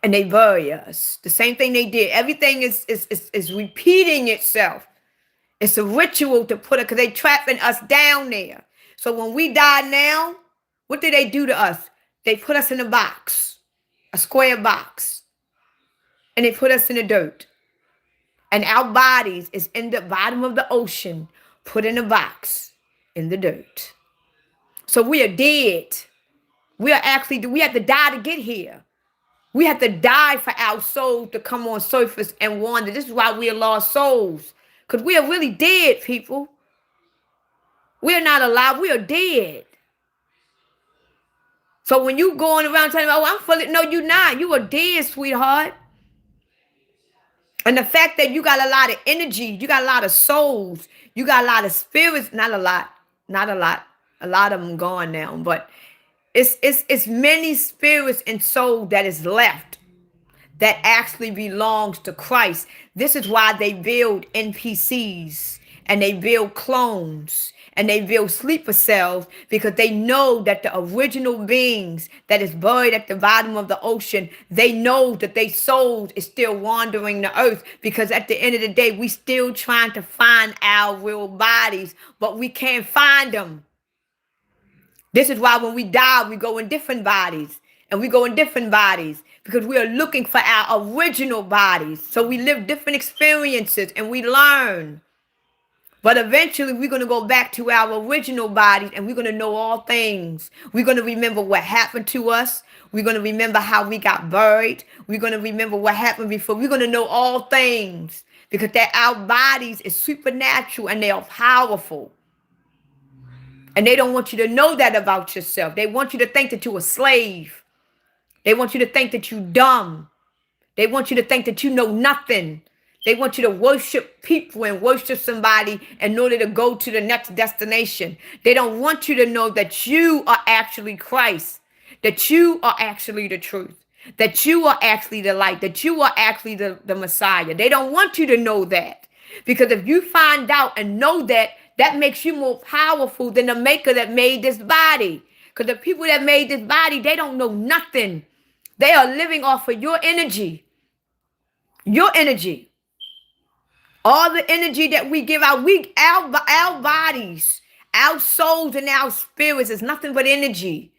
And they bury us. The same thing they did. Everything is repeating itself. It's a ritual to put it, because they trapping us down there. So when we die now, what do they do to us? They put us in a box, a square box. And they put us in the dirt. And our bodies is in the bottom of the ocean, put in a box in the dirt. So we are dead. We have to die to get here. We have to die for our soul to come on surface and wander. This is why we are lost souls. Because we are really dead, people. We are not alive. We are dead. So when you going around telling me, oh, I'm fully, no, you're not. You are dead, sweetheart. And the fact that you got a lot of energy, you got a lot of souls, you got a lot of spirits, not a lot. A lot of them gone now, but it's many spirits and soul that is left that actually belongs to Christ. This is why they build NPCs and they build clones and they build sleeper cells, because they know that the original beings that is buried at the bottom of the ocean, they know that their souls is still wandering the earth, because at the end of the day, we still trying to find our real bodies, but we can't find them. This is why when we die, we go in different bodies. And we go in different bodies because we are looking for our original bodies. So we live different experiences and we learn. But eventually we're going to go back to our original bodies and we're going to know all things. We're going to remember what happened to us. We're going to remember how we got buried. We're going to remember what happened before. We're going to know all things because that our bodies is supernatural and they are powerful. And they don't want you to know that about yourself. They want you to think that you're a slave. They want you to think that you're dumb. They want you to think that you know nothing. They want you to worship people and worship somebody in order to go to the next destination. They don't want you to know that you are actually Christ, that you are actually the truth, that you are actually the light, that you are actually the Messiah. They don't want you to know that, because if you find out and know that, that makes you more powerful than the maker that made this body. Because the people that made this body, they don't know nothing. They are living off of your energy. Your energy. All the energy that we give out, our bodies, our souls and our spirits is nothing but energy.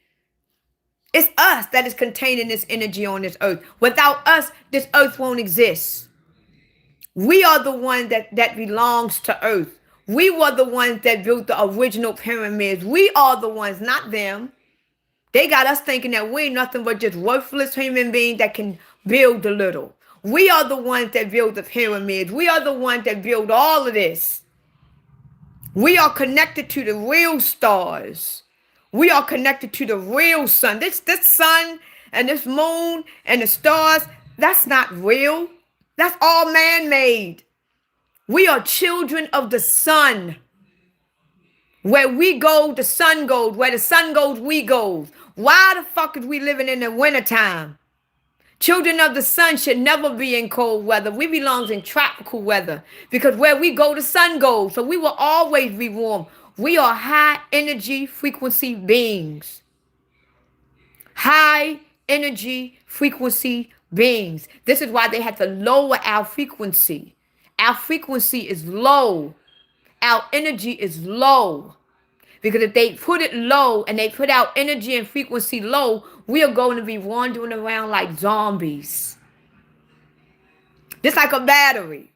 It's us that is containing this energy on this earth. Without us, this earth won't exist. We are the one that belongs to earth. We were the ones that built the original pyramids. We are the ones, not them. They got us thinking that we ain't nothing but just worthless human beings that can build a little. We are the ones that build the pyramids. We are the ones that build all of this. We are connected to the real stars. We are connected to the real sun. This sun and this moon and the stars, that's not real. That's all man-made. We are children of the sun. Where we go, the sun goes. Where the sun goes, we go. Why the fuck is we living in the wintertime? Children of the sun should never be in cold weather. We belong in tropical weather. Because where we go, the sun goes. So we will always be warm. We are high energy frequency beings. High energy frequency beings. This is why they had to lower our frequency. Our frequency is low. Our energy is low. Because if they put it low and they put our energy and frequency low, we are going to be wandering around like zombies. Just like a battery.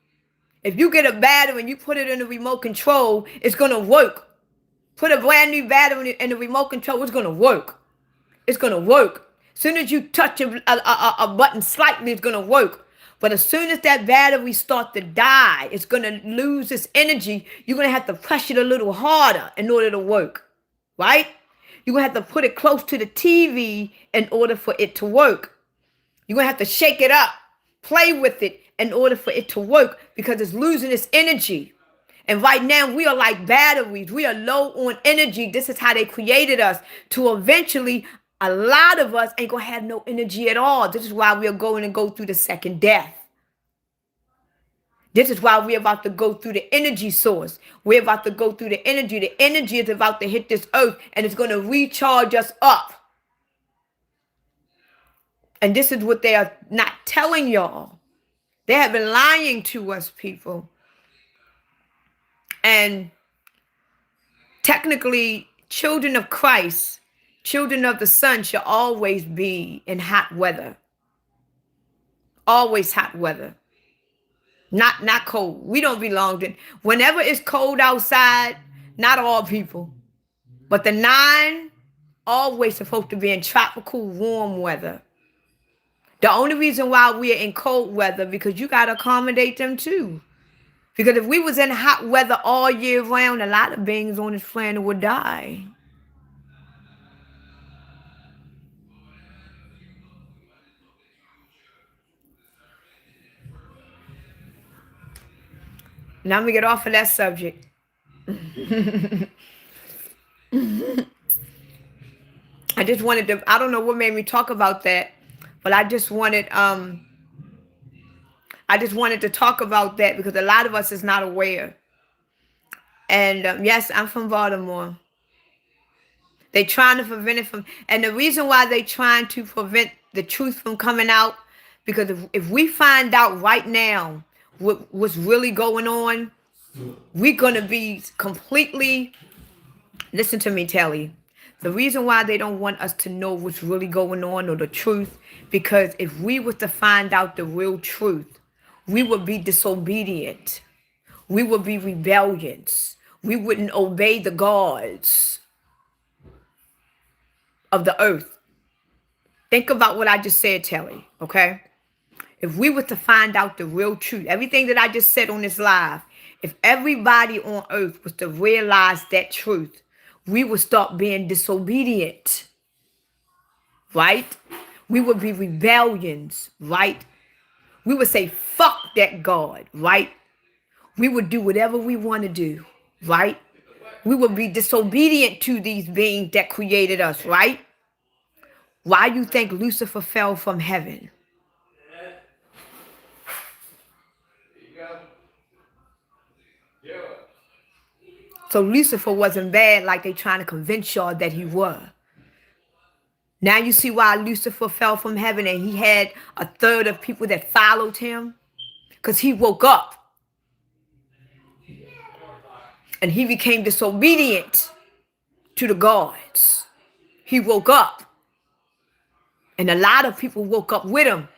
If you get a battery and you put it in the remote control, it's going to work. Put a brand new battery in the remote control. It's going to work. It's going to work. As soon as you touch a button slightly, it's going to work. But as soon as that battery starts to die, it's going to lose its energy. You're going to have to press it a little harder in order to work, right? You're going to have to put it close to the TV in order for it to work. You're going to have to shake it up, play with it in order for it to work because it's losing its energy. And right now we are like batteries. We are low on energy. This is how they created us to eventually, a lot of us ain't going to have no energy at all. This is why we are going to go through the second death. This is why we're about to go through the energy source. We're about to go through the energy. The energy is about to hit this earth and it's going to recharge us up. And this is what they are not telling y'all. They have been lying to us, people. And technically, children of Christ, children of the Son should always be in hot weather. Always hot weather. Not cold. We don't belong to. Whenever it's cold outside, not all people, but the 9 always supposed to be in tropical warm weather. The only reason why we are in cold weather because you got to accommodate them too. Because if we was in hot weather all year round, a lot of beings on this planet would die. Now I'm going to get off of that subject. I just wanted to, I don't know what made me talk about that, but I just wanted to talk about that because a lot of us is not aware. And yes, I'm from Baltimore. They trying to prevent it from, and the reason why they trying to prevent the truth from coming out, because if we find out right now what's really going on, we're going to be completely, listen to me, Telly. The reason why they don't want us to know what's really going on or the truth, because if we were to find out the real truth, we would be disobedient. We would be rebellious. We wouldn't obey the gods of the earth. Think about what I just said, Telly, okay? If we were to find out the real truth, everything that I just said on this live, if everybody on earth was to realize that truth, we would start being disobedient, right? We would be rebellions, right? We would say, fuck that God, right? We would do whatever we want to do, right? We would be disobedient to these beings that created us, right? Why you think Lucifer fell from heaven? So Lucifer wasn't bad like they trying to convince y'all that he was. Now you see why Lucifer fell from heaven and he had a third of people that followed him? Because he woke up. And he became disobedient to the gods. He woke up. And a lot of people woke up with him.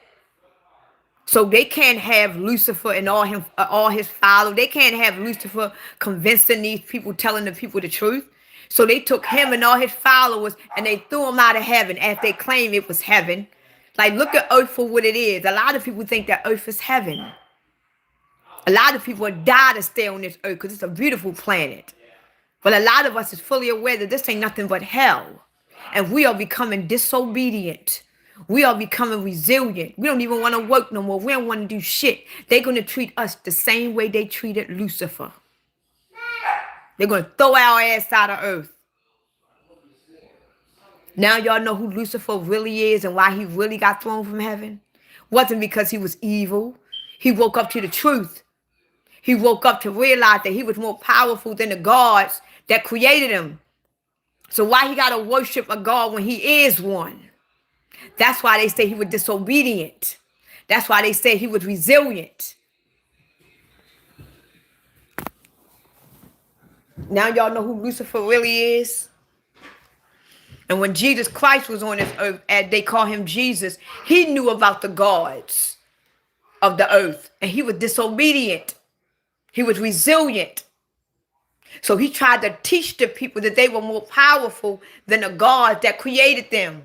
So they can't have Lucifer and all his followers. They can't have Lucifer convincing these people, telling the people the truth. So they took him and all his followers and they threw him out of heaven as they claim it was heaven. Like, look at earth for what it is. A lot of people think that earth is heaven. A lot of people die to stay on this earth because it's a beautiful planet. But a lot of us is fully aware that this ain't nothing but hell. And we are becoming disobedient. We are becoming resilient. We don't even want to work no more. We don't want to do shit. They're going to treat us the same way they treated Lucifer. They're going to throw our ass out of earth. Now y'all know who Lucifer really is and why he really got thrown from heaven. Wasn't because he was evil. He woke up to the truth. He woke up to realize that he was more powerful than the gods that created him. So why he got to worship a God when he is one? That's why they say he was disobedient. That's why they say he was resilient. Now y'all know who Lucifer really is. And when Jesus Christ was on this earth, as they call him Jesus, he knew about the gods of the earth. And he was disobedient. He was resilient. So he tried to teach the people that they were more powerful than the God that created them.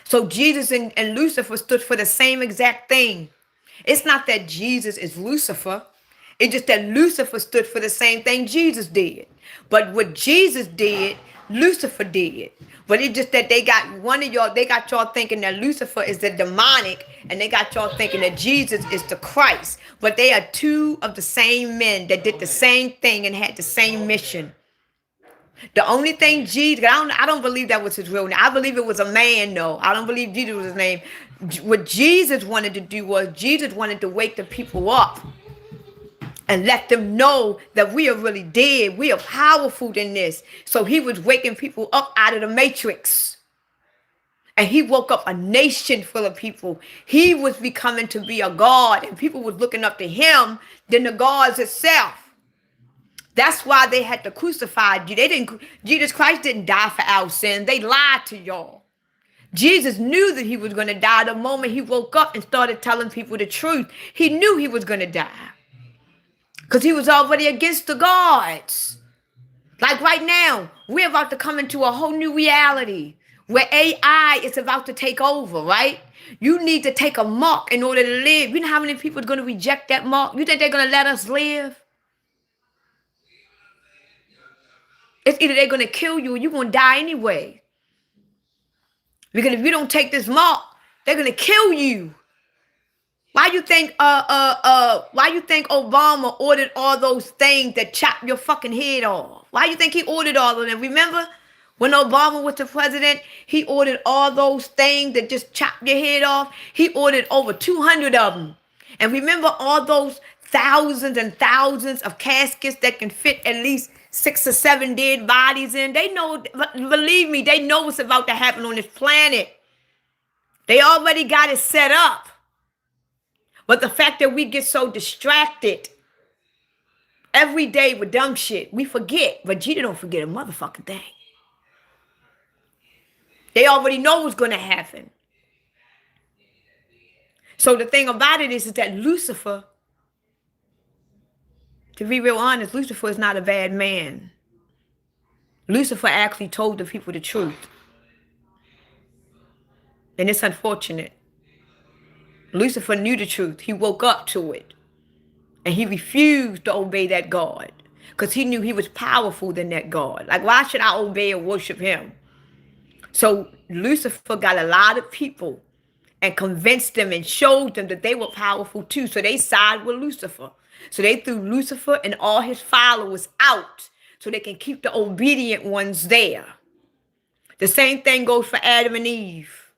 So Jesus and Lucifer stood for the same exact thing. It's not that Jesus is Lucifer. It's just that Lucifer stood for the same thing Jesus did. But what Jesus did, Lucifer did. But it's just that they got y'all thinking that Lucifer is the demonic, and they got y'all thinking that Jesus is the Christ. But they are two of the same men that did the same thing and had the same mission. The only thing Jesus, I don't believe that was his real name. I believe it was a man, though. I don't believe Jesus was his name. What Jesus wanted to do was Jesus wanted to wake the people up and let them know that we are really dead. We are powerful than this. So he was waking people up out of the matrix. And he woke up a nation full of people. He was becoming to be a God, and people was looking up to him than the gods itself. That's why they had to crucify you. Jesus Christ didn't die for our sin. They lied to y'all. Jesus knew that he was going to die the moment he woke up and started telling people the truth. He knew he was going to die because he was already against the gods. Like right now, we're about to come into a whole new reality where AI is about to take over, right? You need to take a mark in order to live. You know how many people are going to reject that mark? You think they're going to let us live? It's either they're going to kill you or you're going to die anyway. Because if you don't take this mark, they're going to kill you. Why you think Obama ordered all those things that chop your fucking head off? Why you think he ordered all of them? Remember when Obama was the president, he ordered all those things that just chop your head off? He ordered over 200 of them. And remember all those thousands and thousands of caskets that can fit at least 6 or 7 dead bodies in? They know, believe me, they know what's about to happen on this planet. They already got it set up. But the fact that we get so distracted every day with dumb shit, we forget. But Jesus don't forget a motherfucking thing. They already know what's going to happen. So the thing about it is that Lucifer, to be real honest, Lucifer is not a bad man. Lucifer actually told the people the truth. And it's unfortunate. Lucifer knew the truth. He woke up to it. And he refused to obey that God. Because he knew he was powerful than that God. Like, why should I obey and worship him? So Lucifer got a lot of people and convinced them and showed them that they were powerful too. So they sided with Lucifer. So they threw Lucifer and all his followers out so they can keep the obedient ones there. The same thing goes for Adam and Eve.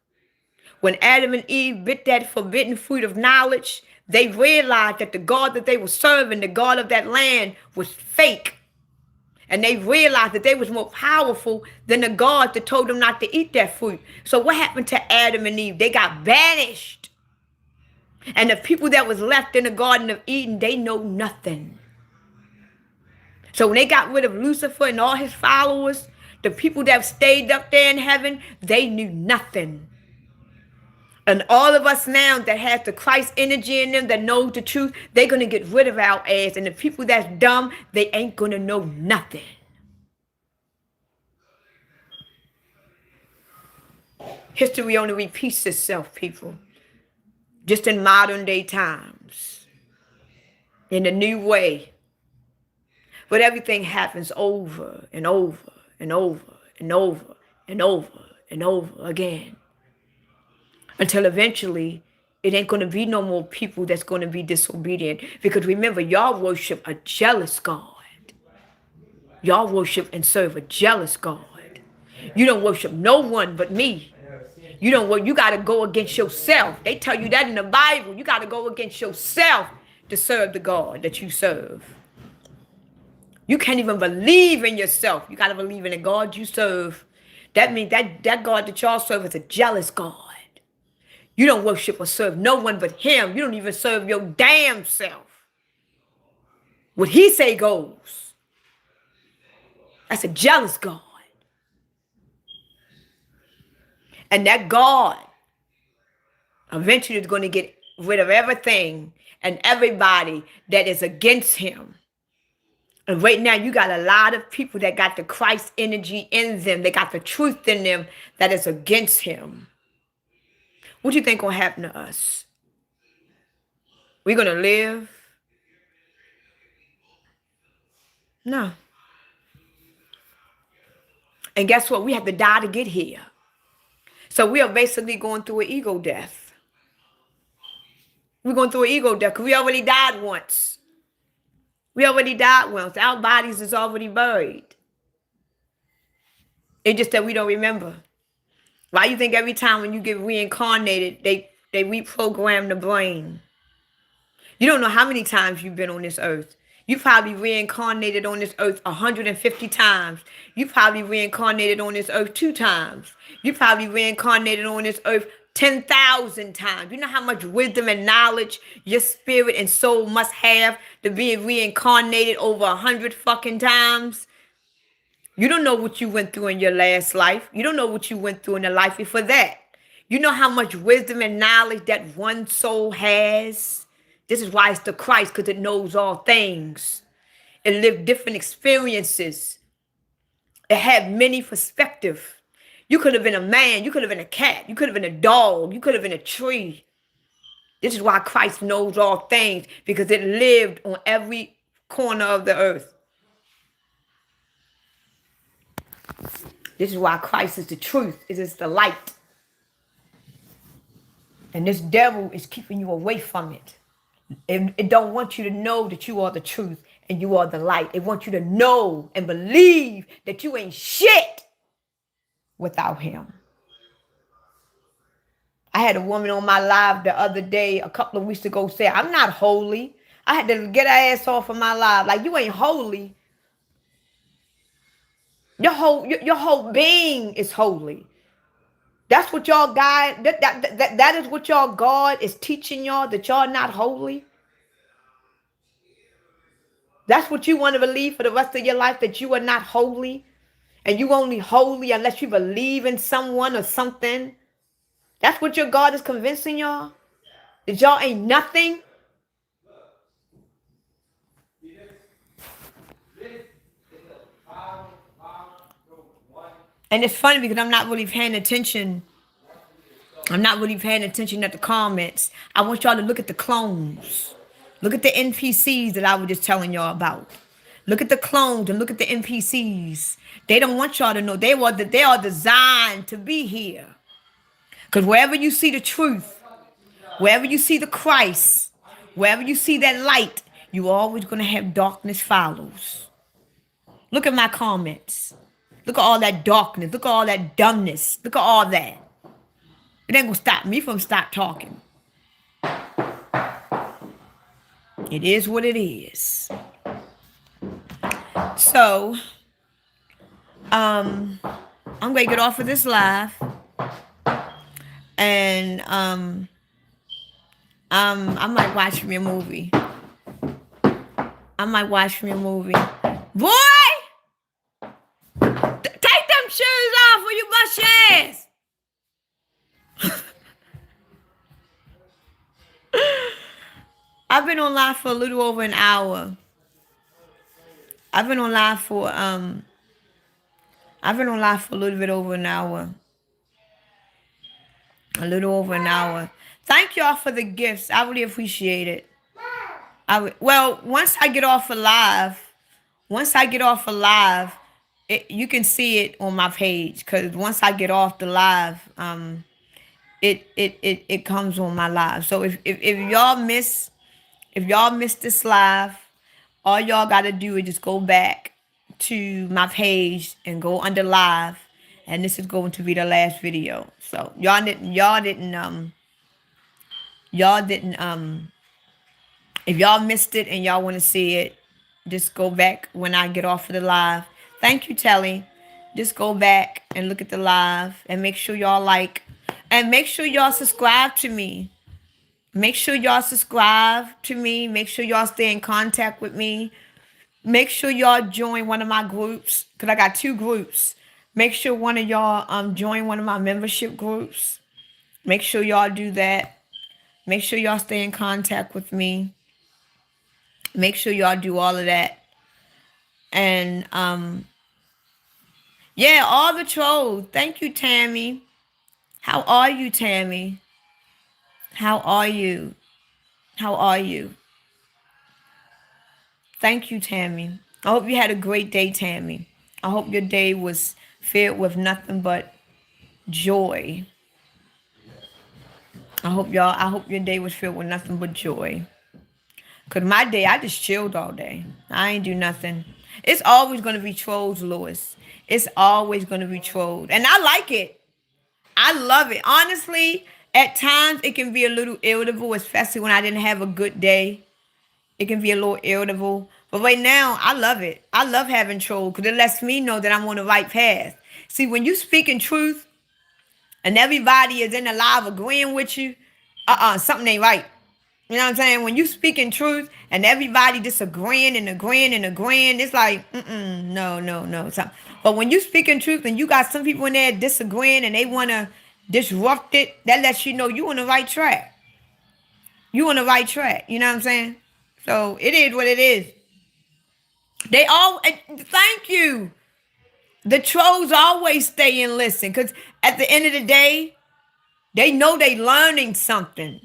When Adam and Eve bit that forbidden fruit of knowledge, they realized that the God that they were serving, the God of that land, was fake. And they realized that they was more powerful than the God that told them not to eat that fruit. So what happened to Adam and Eve? They got banished. And the people that was left in the Garden of Eden, they know nothing. So when they got rid of Lucifer and all his followers, the people that stayed up there in heaven, they knew nothing. And all of us now that has the Christ energy in them, that knows the truth, they're going to get rid of our ass. And the people that's dumb, they ain't going to know nothing. History only repeats itself, people. Just in modern day times. In a new way. But everything happens over and over and over and over and over and over again. Until eventually, it ain't going to be no more people that's going to be disobedient. Because remember, y'all worship a jealous God. Y'all worship and serve a jealous God. You don't worship no one but me. You got to go against yourself. They tell you that in the Bible. You got to go against yourself to serve the God that you serve. You can't even believe in yourself. You got to believe in the God you serve. That means that God that y'all serve is a jealous God. You don't worship or serve no one but him. You don't even serve your damn self. What he say goes. That's a jealous God. And that God eventually is going to get rid of everything and everybody that is against him. And right now, you got a lot of people that got the Christ energy in them. They got the truth in them that is against him. What do you think gonna happen to us? We gonna live? No. And guess what? We have to die to get here. So we are basically going through an ego death. We're going through an ego death because we already died once. We already died once. Our bodies is already buried. It's just that we don't remember. Why you think every time when you get reincarnated, they reprogram the brain? You don't know how many times you've been on this earth. You probably reincarnated on this earth 150 times. You probably reincarnated on this earth 2 times. You probably reincarnated on this earth 10,000 times. You know how much wisdom and knowledge your spirit and soul must have to be reincarnated over 100 fucking times? You don't know what you went through in your last life. You don't know what you went through in the life before that. You know how much wisdom and knowledge that one soul has? This is why it's the Christ, because it knows all things. It lived different experiences. It had many perspectives. You could have been a man. You could have been a cat. You could have been a dog. You could have been a tree. This is why Christ knows all things, because it lived on every corner of the earth. This is why Christ is the truth. It is the light. And this devil is keeping you away from it. It don't want you to know that you are the truth and you are the light. It wants you to know and believe that you ain't shit without him. I had a woman on my live the other day, a couple of weeks ago, say, I'm not holy. I had to get her ass off of my live. Like, you ain't holy. Your whole being is holy. That's what y'all God, that is what y'all God is teaching y'all, that y'all not holy. That's what you want to believe for the rest of your life, that you are not holy. And you only holy unless you believe in someone or something. That's what your God is convincing y'all? That y'all ain't nothing? And it's funny because I'm not really paying attention. I'm not really paying attention at the comments. I want y'all to look at the clones. Look at the NPCs that I was just telling y'all about. Look at the clones and look at the NPCs. They don't want y'all to know. They are designed to be here. Because wherever you see the truth, wherever you see the Christ, wherever you see that light, you're always going to have darkness follows. Look at my comments. Look at all that darkness. Look at all that dumbness. Look at all that. It ain't going to stop me from stop talking. It is what it is. So, I'm going to get off of this live. And I might watch me a movie. Boy! Take them shoes off or you bust your ass. I've been on live for a little over an hour. I've been on live for a little bit over an hour. A little over an hour. Thank y'all for the gifts. I really appreciate it. Once I get off of live, you can see it on my page, because once I get off the live, it comes on my live. So if y'all miss this live, all y'all gotta do is just go back to my page and go under live, and this is going to be the last video. So y'all didn't if y'all missed it and y'all want to see it, just go back when I get off of the live. Thank you, Telly. Just go back and look at the live and make sure y'all like, and make sure y'all subscribe to me. Make sure y'all subscribe to me. Make sure y'all stay in contact with me. Make sure y'all join one of my groups, because I got 2 groups. Make sure one of y'all join one of my membership groups. Make sure y'all do that. Make sure y'all stay in contact with me. Make sure y'all do all of that. And yeah, all the trolls. Thank you, Tammy. How are you, Tammy? How are you? How are you? Thank you, Tammy. I hope you had a great day, Tammy. I hope your day was filled with nothing but joy. I hope your day was filled with nothing but joy. Cause my day, I just chilled all day. I ain't do nothing. It's always gonna be trolls, Lewis. It's always gonna be trolls. And I like it. I love it. Honestly, at times it can be a little irritable, especially when I didn't have a good day. It can be a little irritable. But right now, I love it. I love having trolls because it lets me know that I'm on the right path. See, when you speak in truth and everybody is in the live agreeing with you, something ain't right. You know what I'm saying? When you speak in truth and everybody disagreeing and agreeing, it's like, no. But when you speak in truth and you got some people in there disagreeing and they want to disrupt it, that lets you know you on the right track. You on the right track. You know what I'm saying? So it is what it is. Thank you. The trolls always stay and listen because at the end of the day, they know they learning something.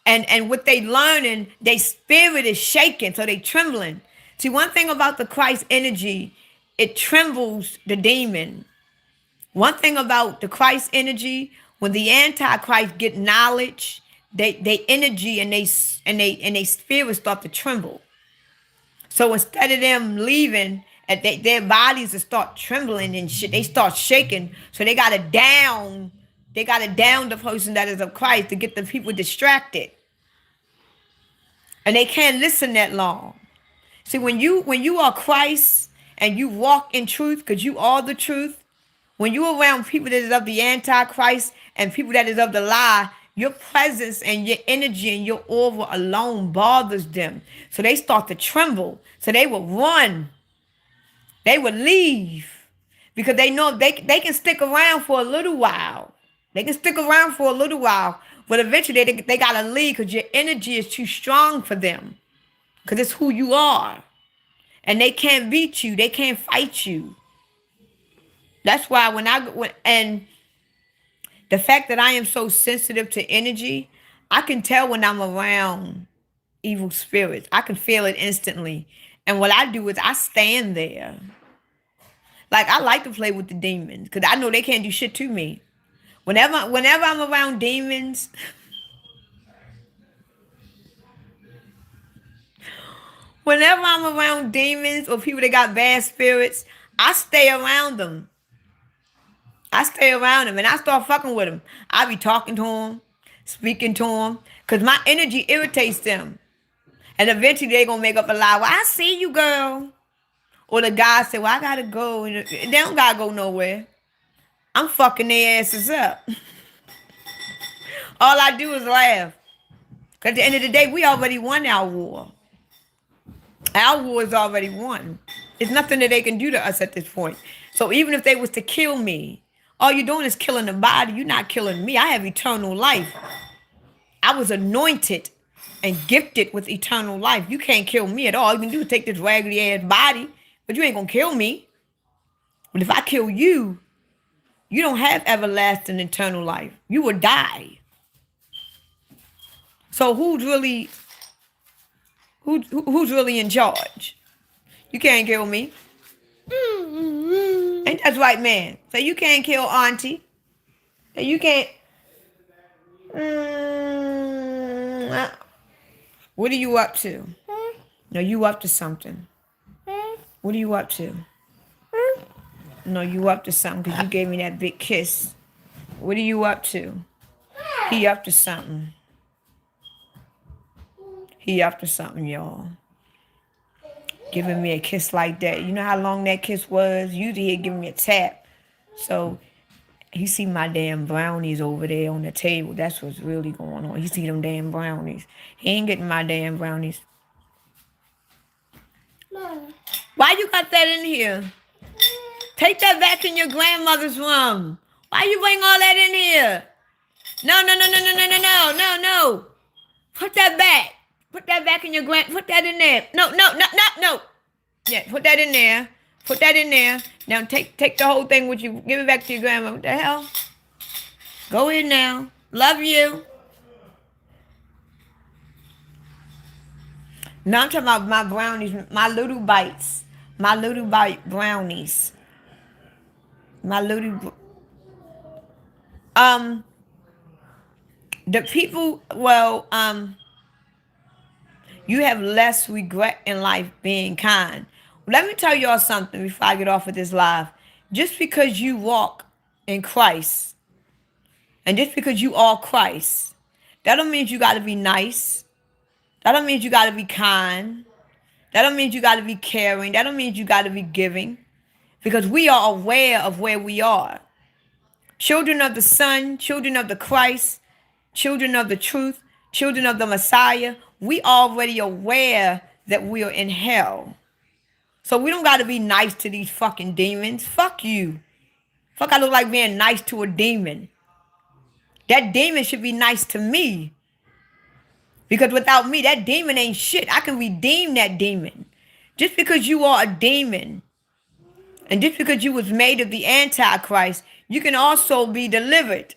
And what they learning, their spirit is shaking, so they trembling. See, one thing about the Christ energy, it trembles the demon. One thing about the Christ energy, when the Antichrist get knowledge, they energy and they spirit start to tremble. So instead of them leaving, their bodies will start trembling and shit. They start shaking. So they gotta down the person that is of Christ to get the people distracted. And they can't listen that long. See, when you are Christ and you walk in truth, because you are the truth, when you're around people that is of the Antichrist and people that is of the lie, your presence and your energy and your aura alone bothers them. So they start to tremble. So they will run. They will leave. Because they know they can stick around for a little while. They can stick around for a little while. But eventually they got to leave because your energy is too strong for them. Because it's who you are. And they can't beat you. They can't fight you. That's why and the fact that I am so sensitive to energy, I can tell when I'm around evil spirits. I can feel it instantly. And what I do is I stand there. Like, I like to play with the demons because I know they can't do shit to me. Whenever I'm around demons, whenever I'm around demons or people that got bad spirits, I stay around them. I stay around them and I start fucking with them. I be talking to them, speaking to them, because my energy irritates them. And eventually they going to make up a lie. Well, I see you, girl. Or the guy say, well, I got to go. And they don't got to go nowhere. I'm fucking their asses up. All I do is laugh. Because at the end of the day, we already won our war. Our war is already won. There's nothing that they can do to us at this point. So even if they was to kill me, all you're doing is killing the body. You're not killing me. I have eternal life. I was anointed and gifted with eternal life. You can't kill me at all. All you can do is take this raggedy ass body, but you ain't going to kill me. But if I kill you, you don't have everlasting eternal life. You will die. So who's really in charge? You can't kill me. Ain't that right, man? So you can't kill auntie. So you can't. What are you up to? No, you up to something. What are you up to? No, you up to something because you gave me that big kiss. What are you up to? He up to something. He up to something, y'all. Giving me a kiss like that. You know how long that kiss was? Usually he'd give me a tap. So he see my damn brownies over there on the table. That's what's really going on. He see them damn brownies. He ain't getting my damn brownies. Mom. Why you got that in here? Take that back in your grandmother's room. Why you bring all that in here? No. Put that back. Put that back in your put that in there. No. Yeah, put that in there. Put that in there. Now take the whole thing with you. Give it back to your grandma. What the hell? Go in now. Love you. Now I'm talking about my brownies, my little bites. My little bite brownies. My little the people, well, you have less regret in life being kind. Let me tell y'all something before I get off of this live. Just because you walk in Christ, and just because you are Christ, that don't mean you got to be nice. That don't mean you got to be kind. That don't mean you got to be caring. That don't mean you got to be giving. Because we are aware of where we are. Children of the Son, children of the Christ, children of the truth, children of the Messiah, we already aware that we are in hell. So we don't got to be nice to these fucking demons. Fuck you. Fuck, I look like being nice to a demon. That demon should be nice to me. Because without me, that demon ain't shit. I can redeem that demon. Just because you are a demon, and just because you was made of the Antichrist, you can also be delivered.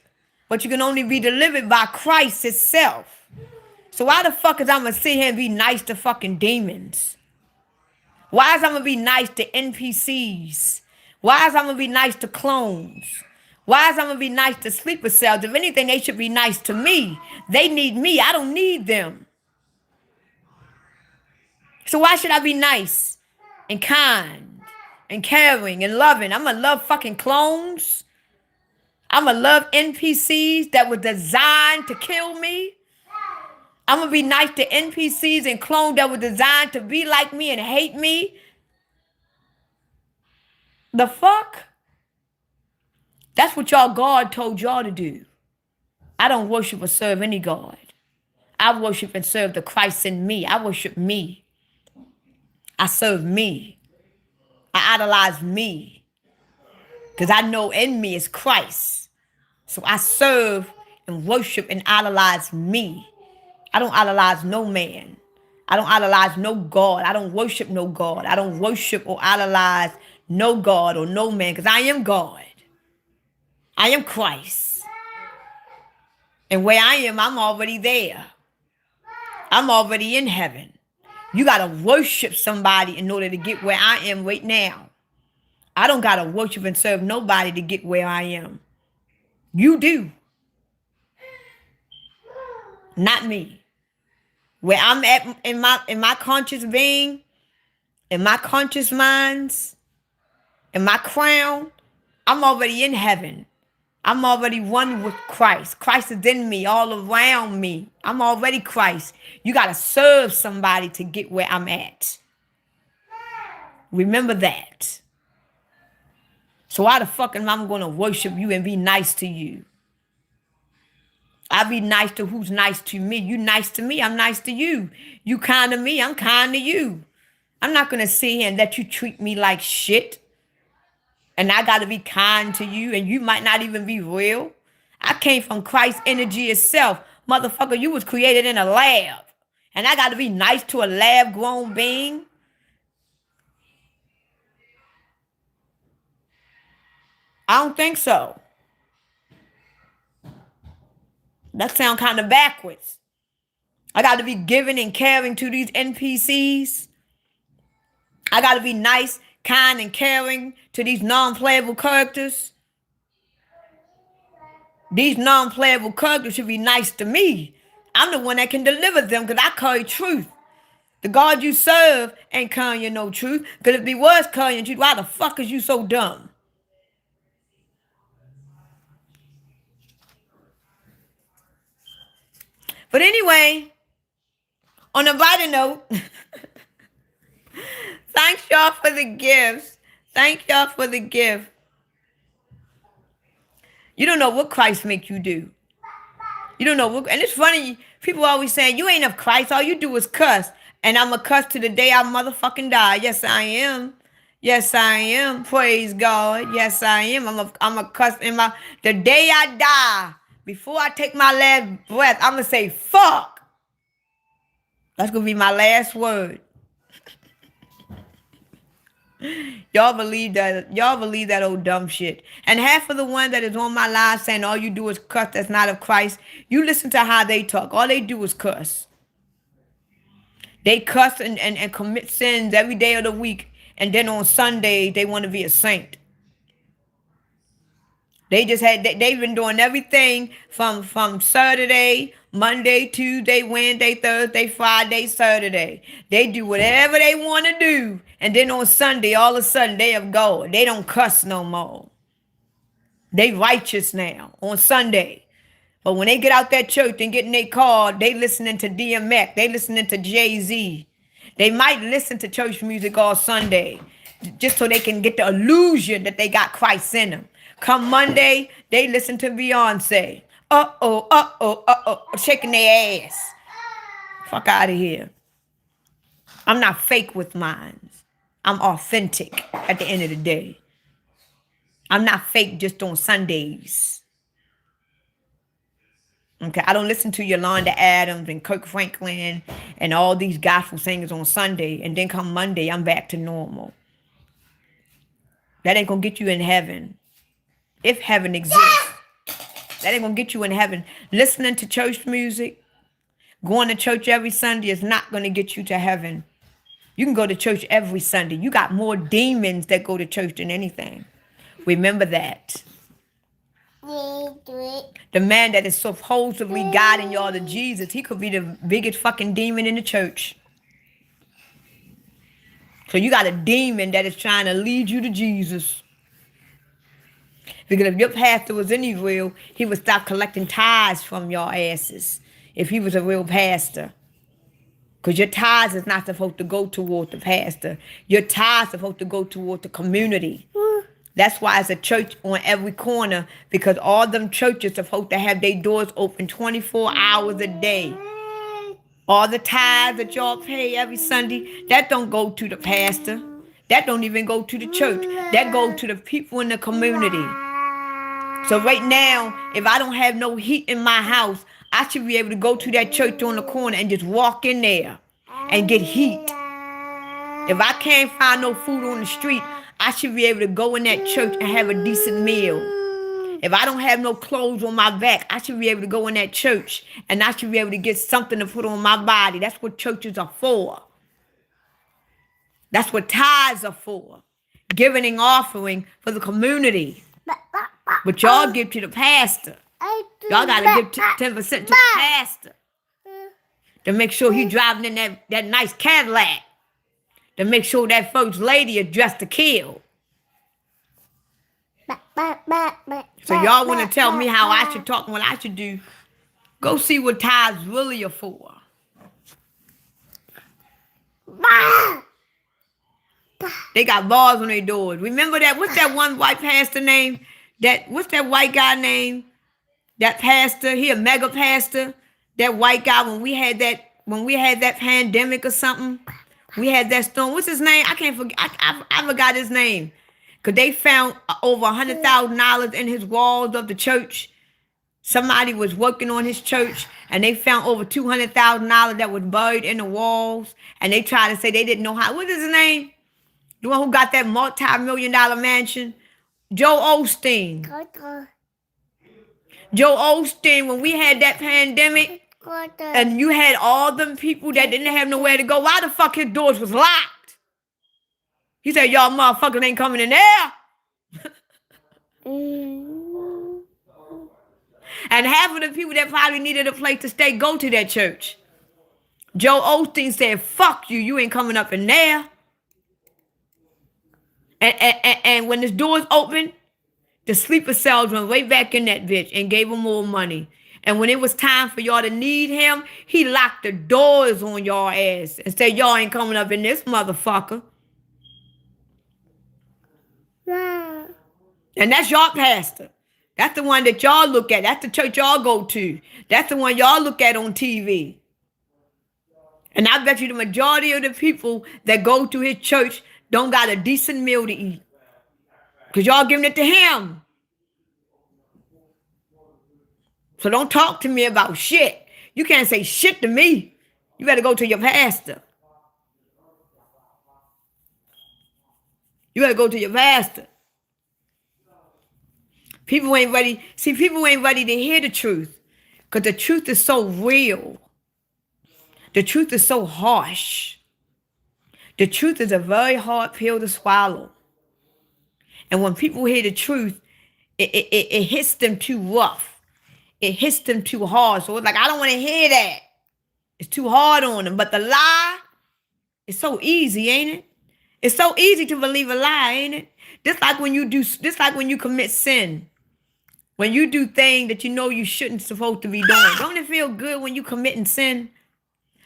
But you can only be delivered by Christ itself. So why the fuck is I'm going to sit here and be nice to fucking demons? Why is I'm going to be nice to NPCs? Why is I'm going to be nice to clones? Why is I'm going to be nice to sleeper cells? If anything, they should be nice to me. They need me. I don't need them. So why should I be nice and kind and caring and loving? I'm going to love fucking clones. I'm going to love NPCs that were designed to kill me. I'm going to be nice to NPCs and clones that were designed to be like me and hate me. The fuck? That's what y'all God told y'all to do. I don't worship or serve any God. I worship and serve the Christ in me. I worship me. I serve me. I idolize me. Because I know in me is Christ. So I serve and worship and idolize me. I don't idolize no man. I don't idolize no God. I don't worship no God. I don't worship or idolize no God or no man, because I am God. I am Christ. And where I am, I'm already there. I'm already in heaven. You got to worship somebody in order to get where I am right now. I don't got to worship and serve nobody to get where I am. You do. Not me. Where I'm at in my conscious being, in my conscious minds, in my crown, I'm already in heaven. I'm already one with Christ. Christ is in me, all around me. I'm already Christ. You got to serve somebody to get where I'm at. Remember that. So why the fuck am I going to worship you and be nice to you? I be nice to who's nice to me. You nice to me, I'm nice to you. You kind to me, I'm kind to you. I'm not going to sit here and let you treat me like shit. And I got to be kind to you, and you might not even be real. I came from Christ's energy itself. Motherfucker, you was created in a lab. And I got to be nice to a lab-grown being? I don't think so. That sounds kind of backwards. I got to be giving and caring to these NPCs. I got to be nice, kind, and caring to these non-playable characters. These non-playable characters should be nice to me. I'm the one that can deliver them because I carry truth. The God you serve ain't carrying you no truth. Because if he was carrying truth, why the fuck is you so dumb? But anyway, on a brighter note, thanks y'all for the gifts. Thank y'all for the gift. You don't know what Christ make you do. You don't know what, and it's funny, people always saying, you ain't of Christ, all you do is cuss. And I'm a cuss to the day I motherfucking die. Yes, I am. Yes, I am. Praise God. Yes, I am. I'm a cuss in the day I die. Before I take my last breath, I'm going to say, fuck. That's going to be my last word. Y'all believe that old dumb shit. And half of the one that is on my live saying all you do is cuss that's not of Christ, you listen to how they talk. All they do is cuss. They cuss and commit sins every day of the week. And then on Sunday, they want to be a saint. They've been doing everything from Saturday, Monday, Tuesday, Wednesday, Thursday, Friday, Saturday. They do whatever they want to do. And then on Sunday, all of a sudden, they have gone. They don't cuss no more. They righteous now on Sunday. But when they get out that church and get in their car, they listening to DMX. They listening to Jay-Z. They might listen to church music all Sunday just so they can get the illusion that they got Christ in them. Come Monday, they listen to Beyonce. Shaking their ass. Fuck out of here. I'm not fake with mine. I'm authentic at the end of the day. I'm not fake just on Sundays. Okay, I don't listen to Yolanda Adams and Kirk Franklin and all these gospel singers on Sunday, and then come Monday, I'm back to normal. That ain't gonna get you in heaven. If heaven exists, that ain't gonna get you in heaven. Listening to church music, going to church every Sunday is not gonna get you to heaven. You can go to church every Sunday. You got more demons that go to church than anything. Remember that. The man that is supposedly guiding y'all to Jesus, he could be the biggest fucking demon in the church. So you got a demon that is trying to lead you to Jesus. Because if your pastor was any real, he would stop collecting tithes from your asses if he was a real pastor. Because your tithes is not supposed to go toward the pastor. Your tithes are supposed to go toward the community. That's why it's a church on every corner, because all them churches are supposed to have their doors open 24 hours a day. All the tithes that y'all pay every Sunday, that don't go to the pastor. That don't even go to the church. That goes to the people in the community. So right now, if I don't have no heat in my house, I should be able to go to that church on the corner and just walk in there and get heat. If I can't find no food on the street, I should be able to go in that church and have a decent meal. If I don't have no clothes on my back, I should be able to go in that church and I should be able to get something to put on my body. That's what churches are for. That's what tithes are for. Giving and offering for the community. But y'all give to the pastor. Y'all got to give 10% to the pastor. To make sure he driving in that nice Cadillac. To make sure that first lady is dressed to kill. So y'all want to tell me how I should talk and what I should do? Go see what tithes really are for. They got bars on their doors. Remember that? What's that one white pastor name? What's that white guy name? That pastor, he a mega pastor. That white guy when we had that pandemic or something. We had that storm. What's his name? I can't forget. I forgot his name. Because they found over $100,000 in his walls of the church. Somebody was working on his church and they found over $200,000 that was buried in the walls. And they tried to say they didn't know how. What is his name? The one who got that multi-million-dollar mansion? Joel Osteen. Joel Osteen, when we had that pandemic, and you had all them people that didn't have nowhere to go, why the fuck his doors was locked? He said, y'all motherfuckers ain't coming in there. And half of the people that probably needed a place to stay go to that church. Joe Osteen said, fuck you, you ain't coming up in there. And when his doors opened, the sleeper cells went right back in that bitch and gave him more money. And when it was time for y'all to need him, he locked the doors on y'all ass and said, y'all ain't coming up in this motherfucker. Yeah. And that's y'all pastor. That's the one that y'all look at. That's the church y'all go to. That's the one y'all look at on TV. And I bet you the majority of the people that go to his church don't got a decent meal to eat. Because y'all giving it to him. So don't talk to me about shit. You can't say shit to me. You better go to your pastor. You better go to your pastor. People ain't ready. See, people ain't ready to hear the truth because the truth is so real. The truth is so harsh. The truth is a very hard pill to swallow. And when people hear the truth, it hits them too rough. It hits them too hard. So it's like, I don't want to hear that. It's too hard on them. But the lie is so easy, ain't it? It's so easy to believe a lie, ain't it? Just like when you commit sin. When you do things that you know you shouldn't supposed to be doing. Don't it feel good when you committing sin?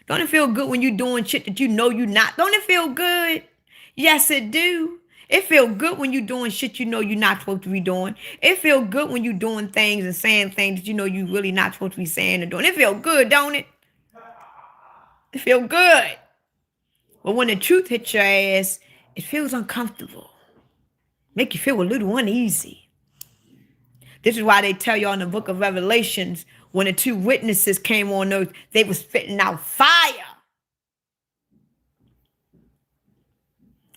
Don't it feel good when you doing shit that you know you not? Don't it feel good? Yes, it do. It feel good when you doing shit you know you're not supposed to be doing. It feel good when you doing things and saying things that you know you really not supposed to be saying and doing. It feel good, don't it? It feel good. But when the truth hits your ass, it feels uncomfortable. Make you feel a little uneasy. This is why they tell you in the book of Revelations, when the two witnesses came on earth, they were spitting out fire.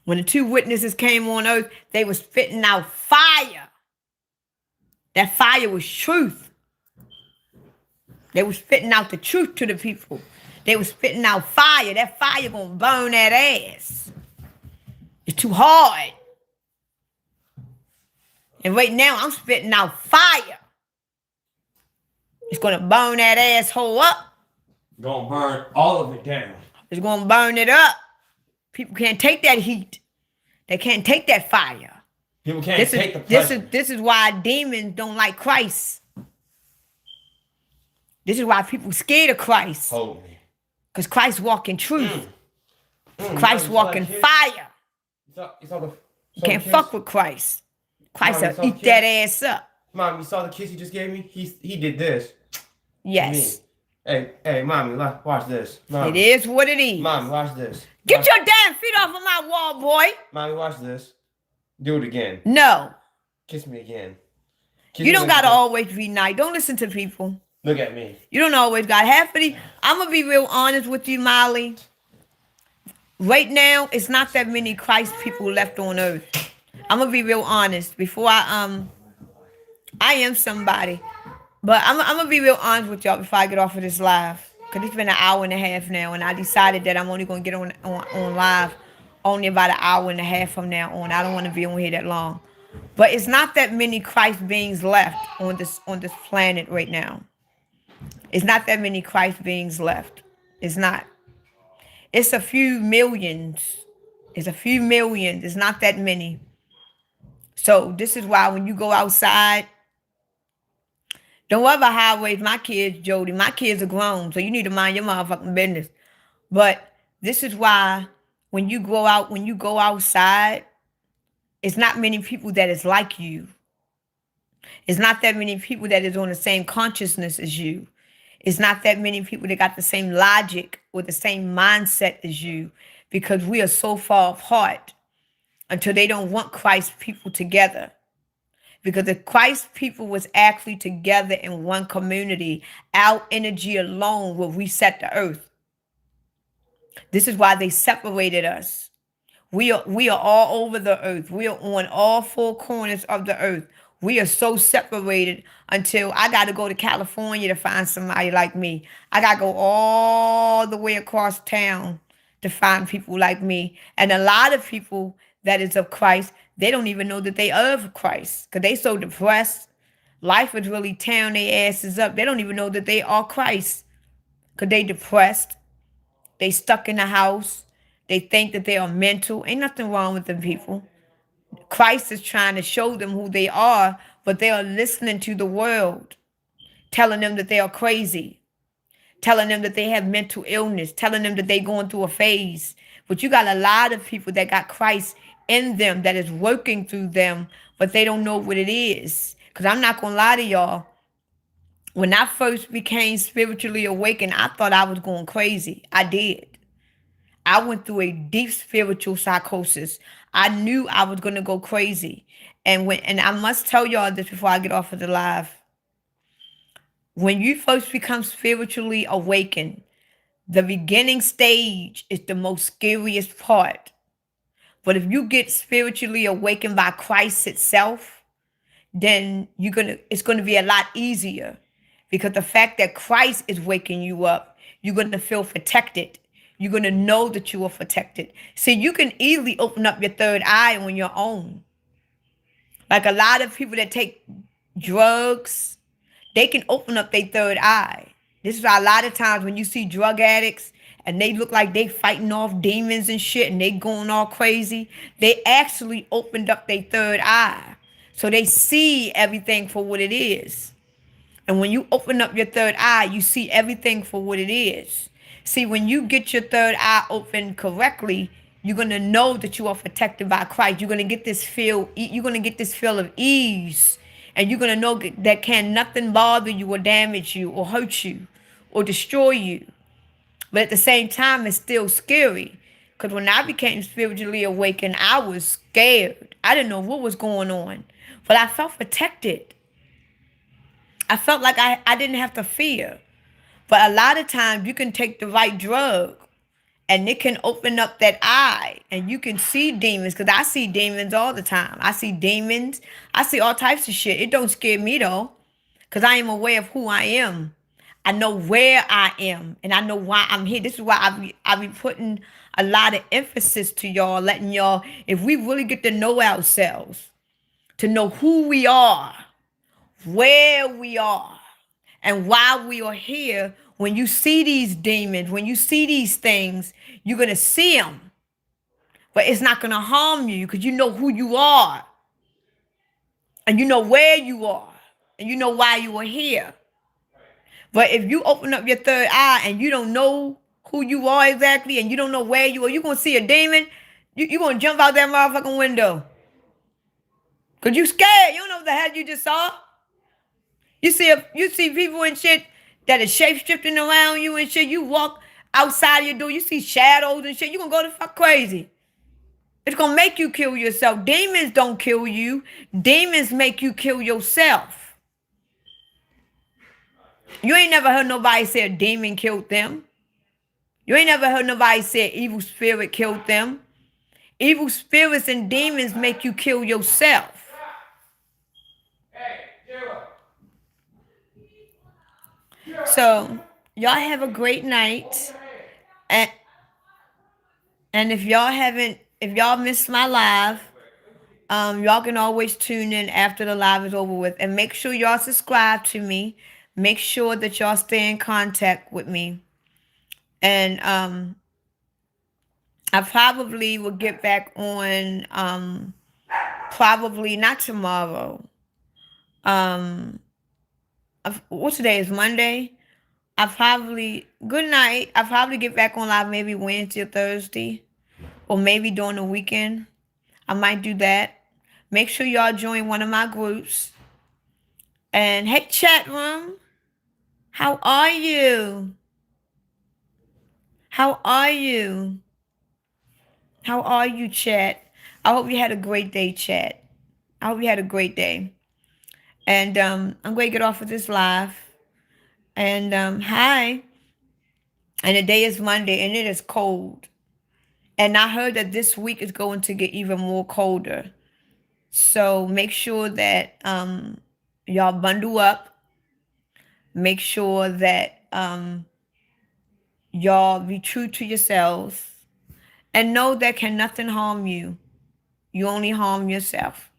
When the two witnesses came on earth, they were spitting out fire. That fire was truth. They were spitting out the truth to the people. They were spitting out fire. That fire gonna burn that ass. It's too hard. And right now, I'm spitting out fire. It's going to burn that asshole up. Gonna burn all of it down. It's going to burn it up. People can't take that heat. They can't take that fire. People can't take the pressure. This is why demons don't like Christ. This is why people scared of Christ. Hold me. Because Christ walk in truth. Christ walk in fire. You can't fuck with Christ. Christ will eat that ass up. Mom, you saw the kiss he just gave me? He did this. Yes. Hey, mommy, watch this. Mommy. It is what it is. Mommy, watch this. Get your damn feet off of my wall, boy. Mommy, watch this. Do it again. No. Kiss me again. You don't gotta always be nice. Don't listen to people. Look at me. You don't always got half of the. I'm gonna be real honest with you, Molly. Right now, it's not that many Christ people left on earth. I'm gonna be real honest. Before I am somebody, but I'm gonna be real honest with y'all before I get off of this live, cause it's been an hour and a half now, and I decided that I'm only gonna get on live only about an hour and a half from now on. I don't want to be on here that long, but it's not that many Christ beings left on this planet right now. It's not that many Christ beings left. It's not. It's a few millions. It's a few millions. It's not that many. So this is why when you go outside, don't worry about highways. My kids, Jody, my kids are grown, so you need to mind your motherfucking business. But this is why when you go outside, it's not many people that is like you. It's not that many people that is on the same consciousness as you. It's not that many people that got the same logic or the same mindset as you, because we are so far apart until they don't want Christ people together. Because if Christ people was actually together in one community, our energy alone will reset the earth. This is why they separated us. We are all over the earth. We are on all four corners of the earth. We are so separated until I got to go to California to find somebody like me. I got to go all the way across town to find people like me. And a lot of people that is of Christ, they don't even know that they are of Christ because they so depressed. Life is really tearing their asses up. They don't even know that they are Christ because they depressed. They stuck in the house. They think that they are mental. Ain't nothing wrong with them people. Christ is trying to show them who they are, but they are listening to the world, telling them that they are crazy, telling them that they have mental illness, telling them that they're going through a phase. But you got a lot of people that got Christ in them that is working through them, but they don't know what it is. Because I'm not going to lie to y'all. When I first became spiritually awakened, I thought I was going crazy. I did. I went through a deep spiritual psychosis. I knew I was going to go crazy. And I must tell y'all this before I get off of the live. When you first become spiritually awakened, the beginning stage is the most scariest part. But if you get spiritually awakened by Christ itself, then it's gonna be a lot easier, because the fact that Christ is waking you up, you're gonna feel protected. You're gonna know that you are protected. See, you can easily open up your third eye on your own. Like a lot of people that take drugs, they can open up their third eye. This is why a lot of times when you see drug addicts and they look like they fighting off demons and shit and they going all crazy, they actually opened up their third eye. So they see everything for what it is. And when you open up your third eye, you see everything for what it is. See, when you get your third eye open correctly, you're going to know that you are protected by Christ. You're going to get this feel of ease. And you're going to know that can nothing bother you or damage you or hurt you or destroy you. But at the same time, it's still scary. Because when I became spiritually awakened, I was scared. I didn't know what was going on. But I felt protected. I felt like I didn't have to fear. But a lot of times you can take the right drug and it can open up that eye and you can see demons, because I see demons all the time. I see demons. I see all types of shit. It don't scare me though, because I am aware of who I am. I know where I am and I know why I'm here. This is why I be putting a lot of emphasis to y'all, letting y'all, if we really get to know ourselves, to know who we are, where we are, and why we are here. When you see these demons, when you see these things, you're going to see them. But it's not going to harm you, because you know who you are. And you know where you are. And you know why you are here. But if you open up your third eye and you don't know who you are exactly, and you don't know where you are, you're going to see a demon, you're going to jump out that motherfucking window. Because you scared. You don't know what the hell you just saw. You see people and shit that is shape-shifting around you and shit. You walk outside your door, you see shadows and shit. You're going to go the fuck crazy. It's going to make you kill yourself. Demons don't kill you. Demons make you kill yourself. You ain't never heard nobody say a demon killed them. You ain't never heard nobody say an evil spirit killed them. Evil spirits and demons make you kill yourself. So, y'all have a great night. And if y'all missed my live, y'all can always tune in after the live is over with. And make sure y'all subscribe to me. Make sure that y'all stay in contact with me. And I probably will get back on probably not tomorrow. What's today? Is Monday? Good night. I'll probably get back on live maybe Wednesday or Thursday, or maybe during the weekend. I might do that. Make sure y'all join one of my groups. And hey, chat room, how are you? How are you? How are you, chat? I hope you had a great day, chat. I hope you had a great day. And I'm going to get off of this live. And hi. And the day is Monday and it is cold. And I heard that this week is going to get even more colder. So make sure that y'all bundle up. Make sure that y'all be true to yourselves. And know that can nothing harm you. You only harm yourself.